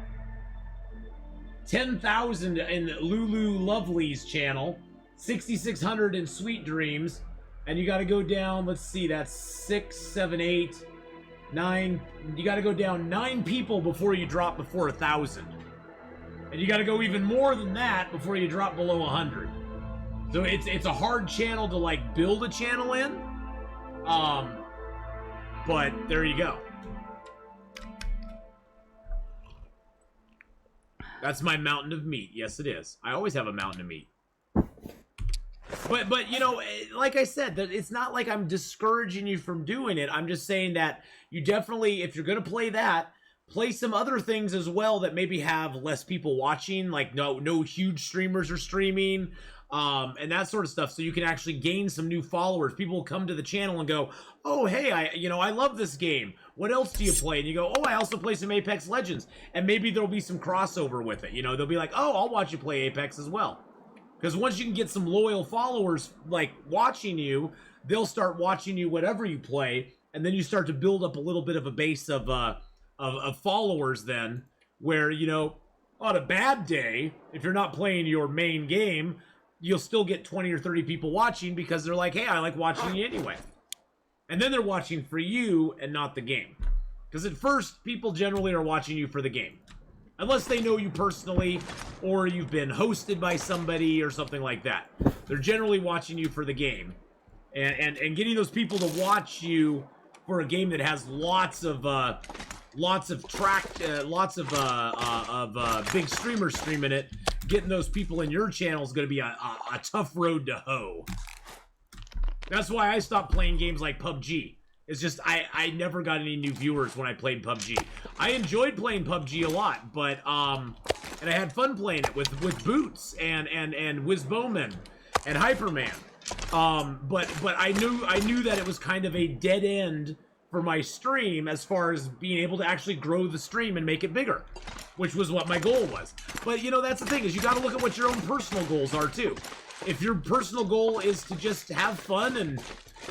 10,000 in Lulu Lovely's channel, 6,600 in Sweet Dreams. And you got to go down, let's see, that's 6, 7, 8, 9. You got to go down 9 people before you drop before 1,000. And you got to go even more than that before you drop below 100. So it's a hard channel to like build a channel in. But there you go. That's my mountain of meat. Yes, it is. I always have a mountain of meat. But you know, like I said, that it's not like I'm discouraging you from doing it. I'm just saying that you definitely, if you're going to play that, play some other things as well that maybe have less people watching, like no huge streamers are streaming, and that sort of stuff, so you can actually gain some new followers. People will come to the channel and go, oh, hey, I love this game. What else do you play? And you go, oh, I also play some Apex Legends. And maybe there'll be some crossover with it. You know, they'll be like, oh, I'll watch you play Apex as well. Because once you can get some loyal followers, like, watching you, they'll start watching you whatever you play, and then you start to build up a little bit of a base of followers then, where, you know, on a bad day, if you're not playing your main game, you'll still get 20 or 30 people watching because they're like, hey, I like watching you anyway. And then they're watching for you and not the game. Because at first, people generally are watching you for the game. Unless they know you personally, or you've been hosted by somebody or something like that. They're generally watching you for the game. And getting those people to watch you for a game that has lots of big streamers streaming it, getting those people in your channel is going to be a tough road to hoe. That's why I stopped playing games like PUBG. It's just, I never got any new viewers when I played PUBG. I enjoyed playing PUBG a lot, but, and I had fun playing it with Boots and Wizbowman and Hyperman. But I knew that it was kind of a dead end for my stream as far as being able to actually grow the stream and make it bigger, which was what my goal was. But, you know, that's the thing, is you got to look at what your own personal goals are, too. If your personal goal is to just have fun and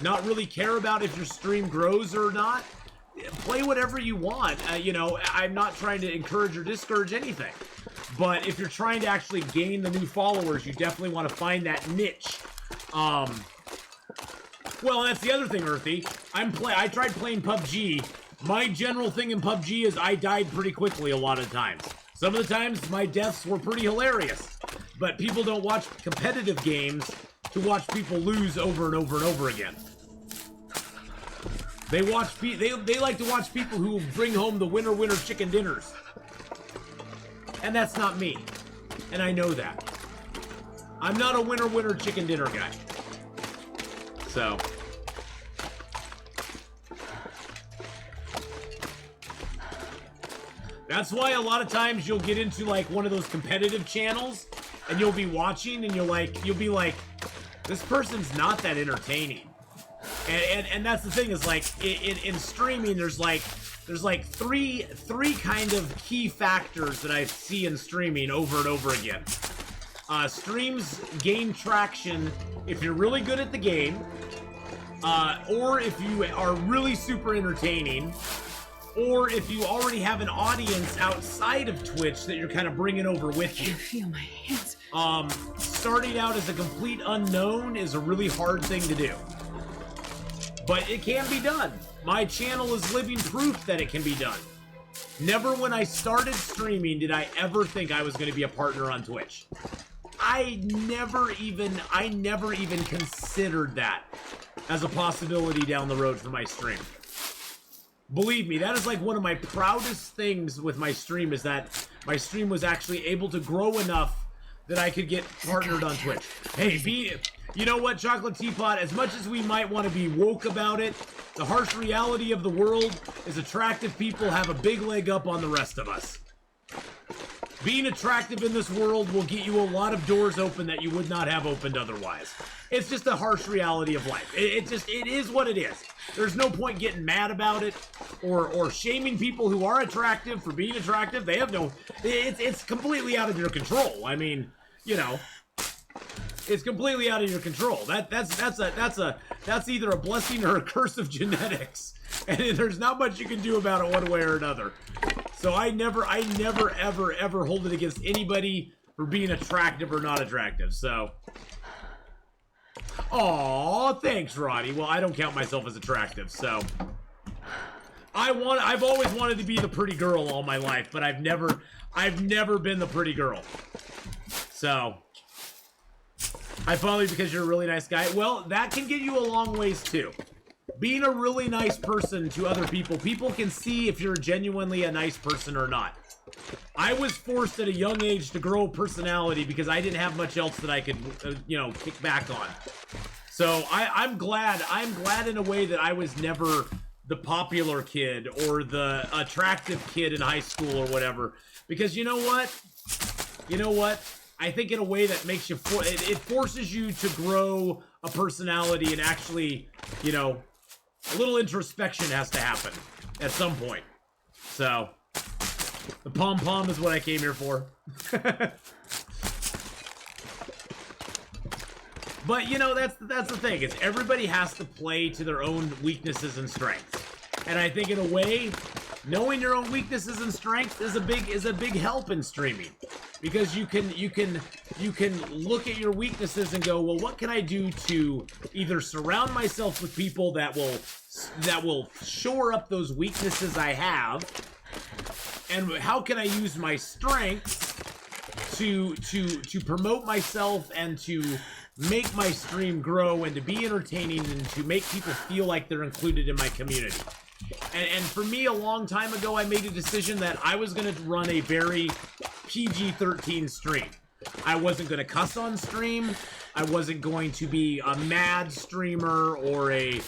not really care about if your stream grows or not, play whatever you want. You know, I'm not trying to encourage or discourage anything. But if you're trying to actually gain the new followers, you definitely want to find that niche. Well, that's the other thing, Earthy. I tried playing PUBG. My general thing in PUBG is I died pretty quickly a lot of times. Some of the times, my deaths were pretty hilarious. But people don't watch competitive games to watch people lose over and over and over again. They like to watch people who bring home the winner chicken dinners. And that's not me. And I know that. I'm not a winner chicken dinner guy. So that's why a lot of times you'll get into like one of those competitive channels and you'll be watching and you'll be like, this person's not that entertaining. And that's the thing, is like in streaming there's like three kind of key factors that I see in streaming over and over again. Streams gain traction if you're really good at the game, or if you are really super entertaining, or if you already have an audience outside of Twitch that you're kind of bringing over with you. I feel my hands. Starting out as a complete unknown is a really hard thing to do. But it can be done. My channel is living proof that it can be done. Never when I started streaming did I ever think I was going to be a partner on Twitch. I never even considered that as a possibility down the road for my stream. Believe me, that is like one of my proudest things with my stream, is that my stream was actually able to grow enough that I could get partnered on Twitch. Hey, you know what, Chocolate Teapot, as much as we might want to be woke about it, the harsh reality of the world is attractive people have a big leg up on the rest of us. Being attractive in this world will get you a lot of doors open that you would not have opened otherwise. It's just a harsh reality of life. It is what it is. There's no point getting mad about it or shaming people who are attractive for being attractive. They have no, it's completely out of your control. I mean, you know, it's completely out of your control. That's either a blessing or a curse of genetics. And there's not much you can do about it one way or another. So I never, ever hold it against anybody for being attractive or not attractive. So, aw, thanks, Roddy. Well, I don't count myself as attractive, so I've always wanted to be the pretty girl all my life, but I've never been the pretty girl. So, probably because you're a really nice guy. Well, that can get you a long ways too. Being a really nice person to other people, people can see if you're genuinely a nice person or not. I was forced at a young age to grow a personality because I didn't have much else that I could, you know, kick back on. So I'm glad in a way that I was never the popular kid or the attractive kid in high school or whatever. Because you know what? I think in a way that makes you, it forces you to grow a personality and actually, you know, a little introspection has to happen at some point. So, the pom-pom is what I came here for. But, you know, that's the thing, is everybody has to play to their own weaknesses and strengths. And I think in a way, knowing your own weaknesses and strengths is a big help in streaming. Because you can look at your weaknesses and go, well, what can I do to either surround myself with people that will shore up those weaknesses I have, and how can I use my strengths to promote myself and to make my stream grow and to be entertaining and to make people feel like they're included in my community. And for me, a long time ago, I made a decision that I was going to run a very PG-13 stream. I wasn't going to cuss on stream. I wasn't going to be a mad streamer or a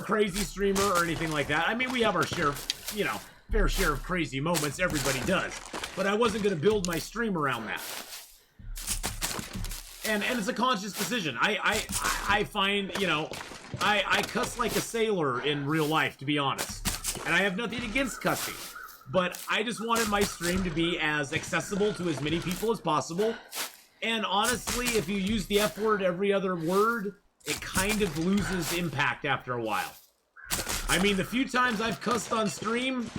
crazy streamer or anything like that. I mean, we have our share of, you know, fair share of crazy moments. Everybody does. But I wasn't going to build my stream around that. And it's a conscious decision. I find, you know, I cuss like a sailor in real life, to be honest. And I have nothing against cussing. But I just wanted my stream to be as accessible to as many people as possible. And honestly, if you use the F word every other word, it kind of loses impact after a while. I mean, the few times I've cussed on stream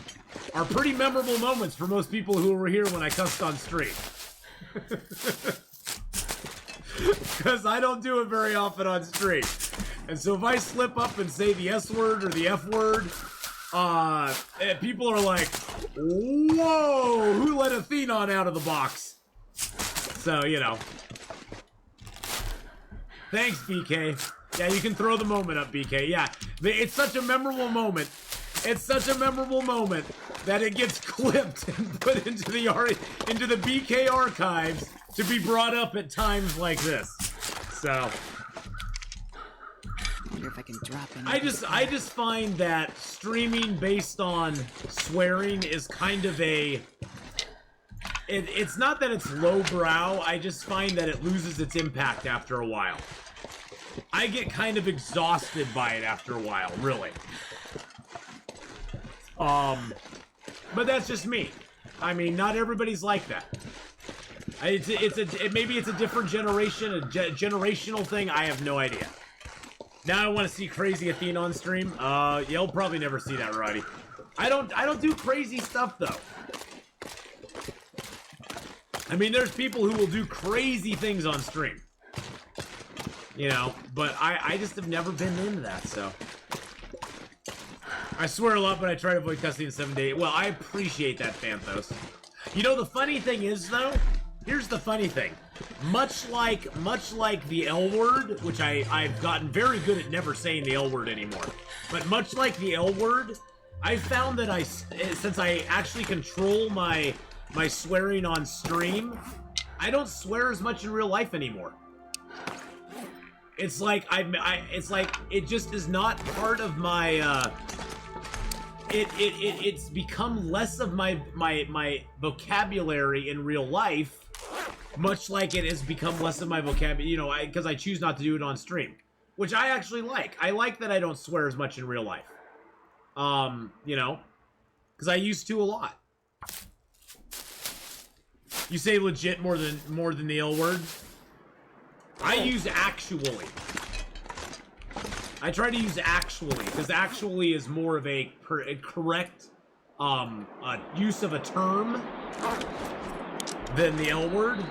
are pretty memorable moments for most people who were here when I cussed on stream. Because I don't do it very often on stream. And so if I slip up and say the S word or the F word, people are like, whoa, who let Atheenon out of the box? So, you know. Thanks, BK. Yeah, you can throw the moment up, BK. Yeah, it's such a memorable moment. It's such a memorable moment that it gets clipped and put into the BK archives to be brought up at times like this. So, Wonder if I can drop in. I just find that streaming based on swearing is kind of a. It's not that it's lowbrow. I just find that it loses its impact after a while. I get kind of exhausted by it after a while, really. But that's just me. I mean, not everybody's like that. Maybe it's a different generation, a generational thing. I have no idea. Now I want to see crazy Atheenon stream. You'll probably never see that, Roddy. I don't do crazy stuff though. I mean, there's people who will do crazy things on stream. You know, but I just have never been into that, so. I swear a lot, but I try to avoid cussing in 7 days. Well, I appreciate that, Phanthos. You know, the funny thing is, though, Here's the funny thing. Much like the L word, which I've gotten very good at never saying the L word anymore. But much like the L word, I found that since I actually control my swearing on stream, I don't swear as much in real life anymore. It's like it's like it just is not part of my it's become less of my vocabulary in real life, much like it has become less of my vocabulary, you know, because I choose not to do it on stream, which I actually like. I like that I don't swear as much in real life. You know, because I used to a lot. You say legit more than the L word. I use actually. I try to use actually, because actually is more of a correct use of a term than the L word.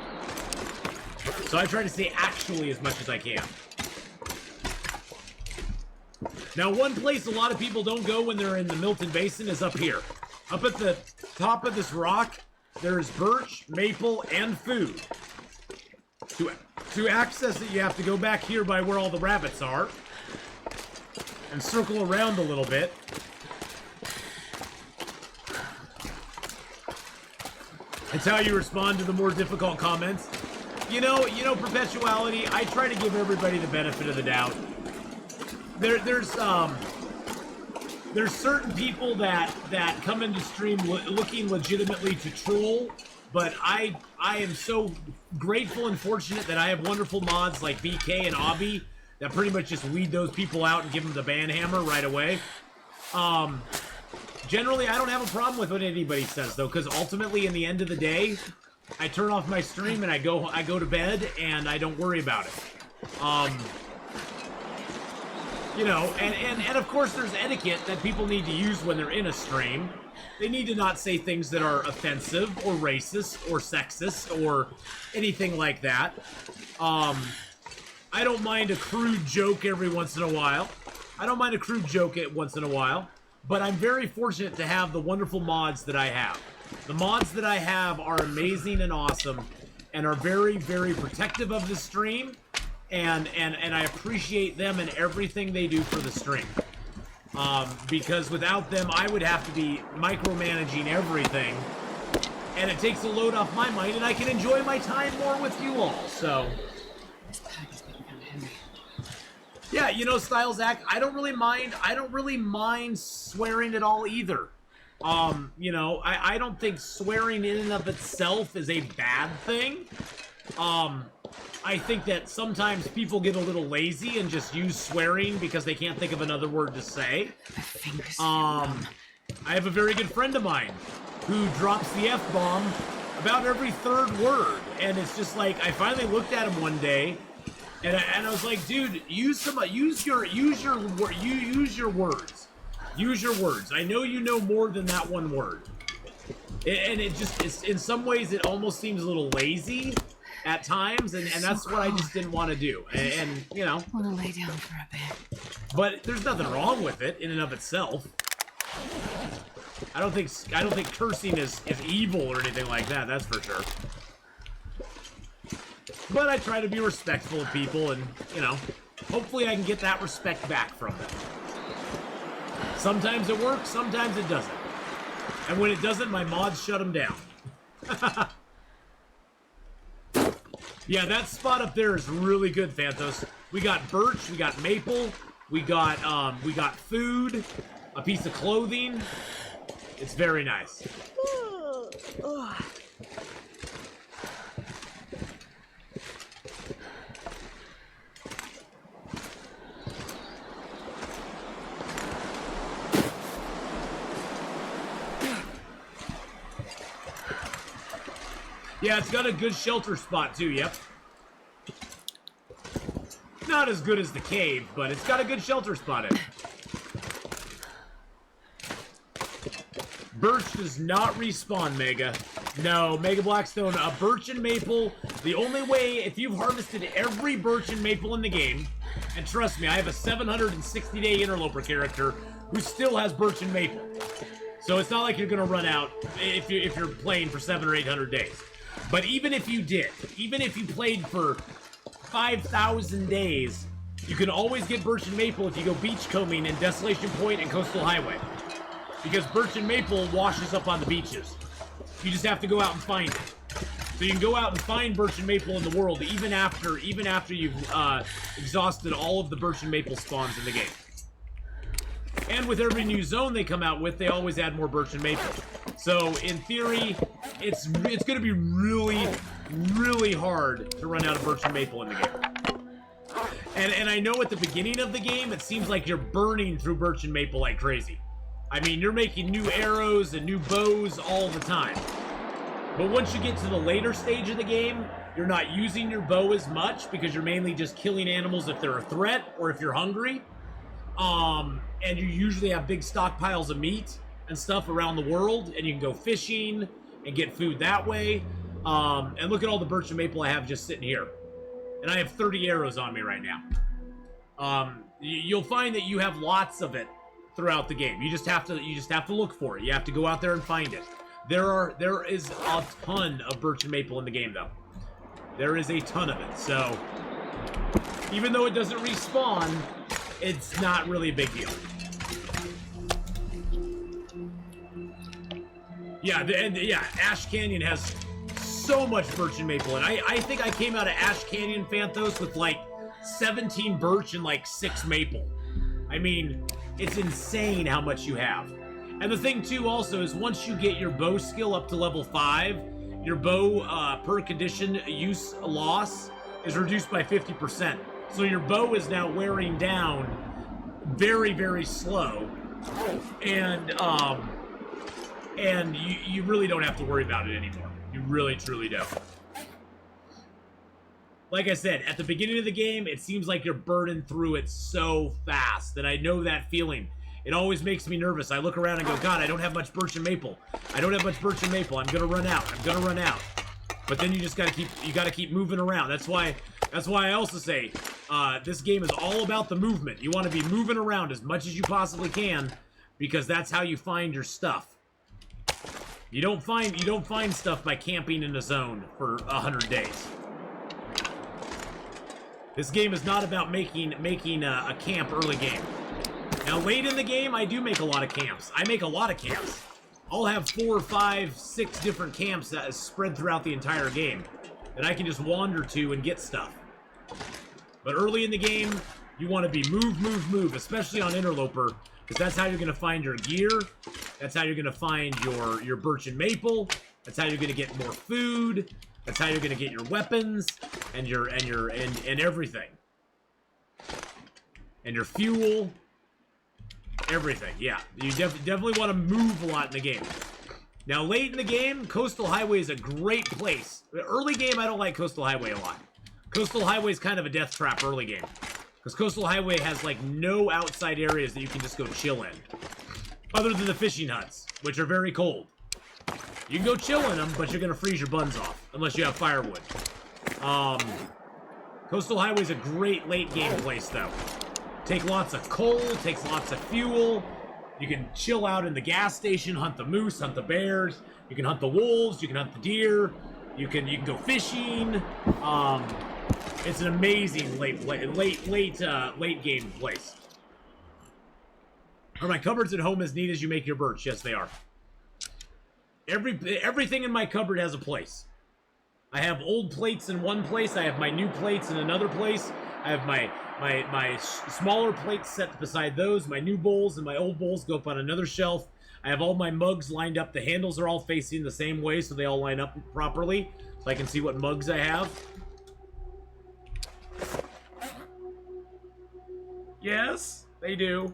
So I try to say actually as much as I can. Now, one place a lot of people don't go when they're in the Milton Basin is up here. Up at the top of this rock, there's birch, maple, and food. To access it, you have to go back here by where all the rabbits are and circle around a little bit. It's how you respond to the more difficult comments. You know, Perpetuality, I try to give everybody the benefit of the doubt. There's certain people that come into stream looking legitimately to troll, but I am so grateful and fortunate that I have wonderful mods like BK and Obby that pretty much just weed those people out and give them the ban hammer right away. Generally, I don't have a problem with what anybody says, though, because ultimately, in the end of the day, I turn off my stream and I go to bed and I don't worry about it. You know, and of course, there's etiquette that people need to use when they're in a stream. They need to not say things that are offensive or racist or sexist or anything like that. I don't mind a crude joke every once in a while. But I'm very fortunate to have the wonderful mods that I have. The mods that I have are amazing and awesome and are very, very protective of the stream. And I appreciate them and everything they do for the stream. Because without them, I would have to be micromanaging everything. And it takes a load off my mind, and I can enjoy my time more with you all, so. This pack is getting kind of heavy. Yeah, you know, Stylezak, I don't really mind swearing at all either. You know, I don't think swearing in and of itself is a bad thing. I think that sometimes people get a little lazy and just use swearing because they can't think of another word to say. My fingers. I have a very good friend of mine who drops the F-bomb about every third word, and it's just like I finally looked at him one day, and I was like, dude, use your words. Use your words. I know you know more than that one word, and it's in some ways it almost seems a little lazy at times, and that's what I just didn't want to do. And you know, I want to lay down for a bit. but there's nothing wrong with it in and of itself. I don't think cursing is evil or anything like that. That's for sure. But I try to be respectful of people, and you know, hopefully I can get that respect back from them. Sometimes it works, sometimes it doesn't. And when it doesn't, my mods shut them down. Yeah, that spot up there is really good, Phantos. We got birch, we got maple, we got food, a piece of clothing. It's very nice. Yeah, it's got a good shelter spot too, yep. Not as good as the cave, but it's got a good shelter spot in it. Birch does not respawn, Mega. No, Mega Blackstone, birch and maple, the only way, if you've harvested every birch and maple in the game, and trust me, I have a 760-day Interloper character who still has birch and maple. So it's not like you're gonna run out if you're playing for 700 or 800 days. But even if you did, even if you played for 5,000 days, you can always get birch and maple if you go beachcombing in Desolation Point and Coastal Highway. Because birch and maple washes up on the beaches. You just have to go out and find it. So you can go out and find birch and maple in the world even after you've exhausted all of the birch and maple spawns in the game. And with every new zone they come out with, they always add more birch and maple. So in theory, it's going to be really, really hard to run out of birch and maple in the game. And I know at the beginning of the game, it seems like you're burning through birch and maple like crazy. I mean, you're making new arrows and new bows all the time. But once you get to the later stage of the game, you're not using your bow as much because you're mainly just killing animals if they're a threat or if you're hungry. And you usually have big stockpiles of meat and stuff around the world, and you can go fishing and get food that way. And look at all the birch and maple I have just sitting here. And I have 30 arrows on me right now. You'll find that you have lots of it throughout the game. You just have to look for it. You have to go out there and find it. There is a ton of birch and maple in the game, though. There is a ton of it. So even though it doesn't respawn, it's not really a big deal. Yeah, Ash Canyon has so much birch and maple, and I think I came out of Ash Canyon Phantos with like 17 birch and like 6 maple. I mean, it's insane how much you have. And the thing too also is once you get your bow skill up to level 5, your bow per condition use loss is reduced by 50%. So your bow is now wearing down very, very slow. And you really don't have to worry about it anymore. You really, truly don't. Like I said, at the beginning of the game, it seems like you're burning through it so fast that I know that feeling. It always makes me nervous. I look around and go, God, I don't have much birch and maple. I don't have much birch and maple. I'm gonna run out. I'm gonna run out. But then you just gotta keep moving around. That's why I also say this game is all about the movement. You want to be moving around as much as you possibly can because that's how you find your stuff. You don't find stuff by camping in a zone for 100 days. This game is not about making a camp early game. Now, late in the game, I do make a lot of camps. I make a lot of camps. I'll have 4, 5, 6 different camps that is spread throughout the entire game that I can just wander to and get stuff. But early in the game, you want to be move, especially on Interloper, because that's how you're going to find your gear. That's how you're going to find your birch and maple. That's how you're going to get more food. That's how you're going to get your weapons and everything. And your fuel. Everything, yeah. You definitely want to move a lot in the game. Now, late in the game, Coastal Highway is a great place. Early game, I don't like Coastal Highway a lot. Coastal Highway is kind of a death trap early game. Because Coastal Highway has, like, no outside areas that you can just go chill in. Other than the fishing huts, which are very cold. You can go chill in them, but you're going to freeze your buns off. Unless you have firewood. Coastal Highway is a great late game place, though. Take lots of coal, takes lots of fuel. You can chill out in the gas station, hunt the moose, hunt the bears. You can hunt the wolves, you can hunt the deer. You can go fishing. It's an amazing late game place. Are my cupboards at home as neat as you make your birch? Yes, they are. Everything in my cupboard has a place. I have old plates in one place. I have my new plates in another place. I have my smaller plates set beside those. My new bowls and my old bowls go up on another shelf. I have all my mugs lined up. The handles are all facing the same way, so they all line up properly. So I can see what mugs I have. Yes, they do.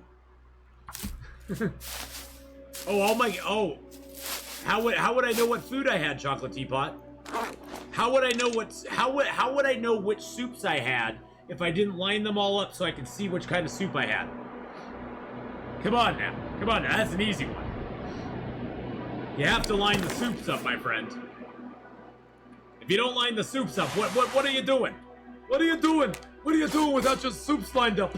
How would I know what food I had, Chocolate Teapot? How would I know which soups I had if I didn't line them all up so I could see which kind of soup I had? Come on now. That's an easy one. You have to line the soups up, my friend. If you don't line the soups up, what are you doing? What are you doing? What are you doing without your soups lined up?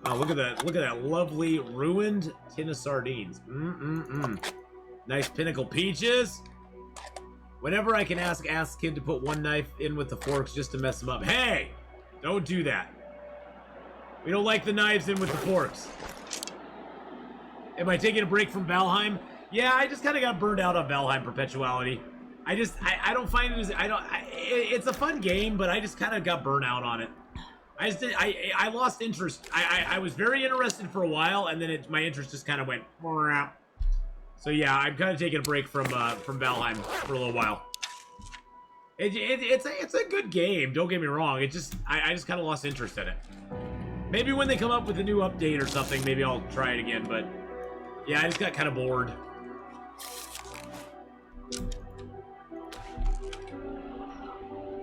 Oh, look at that lovely ruined tin of sardines. Nice pinnacle peaches. Whenever I can ask kid to put one knife in with the forks just to mess them up. Hey! Don't do that. We don't like the knives in with the forks. Am I taking a break from Valheim? Yeah, I just kind of got burned out on Valheim Perpetuality. I don't find it as, it's a fun game, but I just kind of got burnt out on it. I lost interest. I was very interested for a while, and then my interest just kind of went. So yeah, I'm kind of taking a break from Valheim for a little while. It's a good game. Don't get me wrong. I just kind of lost interest in it. Maybe when they come up with a new update or something, maybe I'll try it again. But yeah, I just got kind of bored.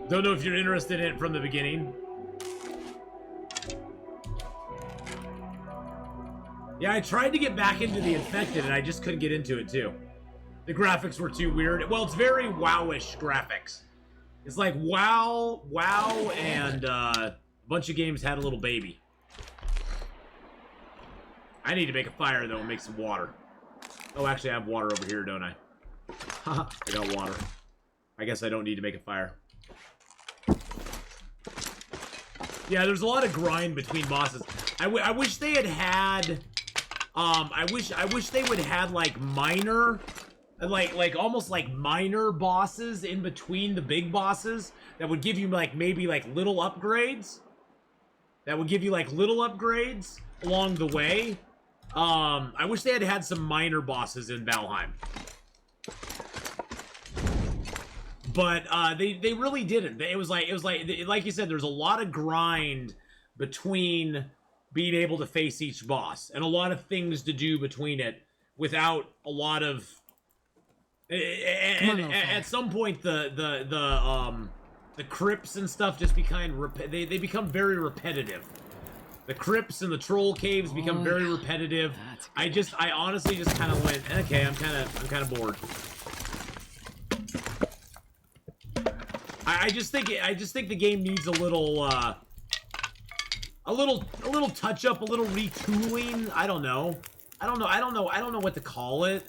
Don't know if you're interested in it from the beginning. Yeah, I tried to get back into the Infected, and I just couldn't get into it, too. The graphics were too weird. Well, it's very WoW-ish graphics. It's like WoW, and a bunch of games had a little baby. I need to make a fire, though, and make some water. Oh, actually, I have water over here, don't I? Haha, I got water. I guess I don't need to make a fire. Yeah, there's a lot of grind between bosses. I wish they had... I wish they would have like minor, like almost like minor bosses in between the big bosses that would give you like maybe like little upgrades. That would give you like little upgrades along the way. I wish they had some minor bosses in Valheim. But they really didn't. It was like you said, there's a lot of grind between being able to face each boss, and a lot of things to do between it without a lot of. And at some point, the crypts and stuff just become they become very repetitive. The crypts and the troll caves become very repetitive. I honestly just kind of went, okay, I'm kind of bored. I just think the game needs a little touch up, a little retooling. I don't know what to call it.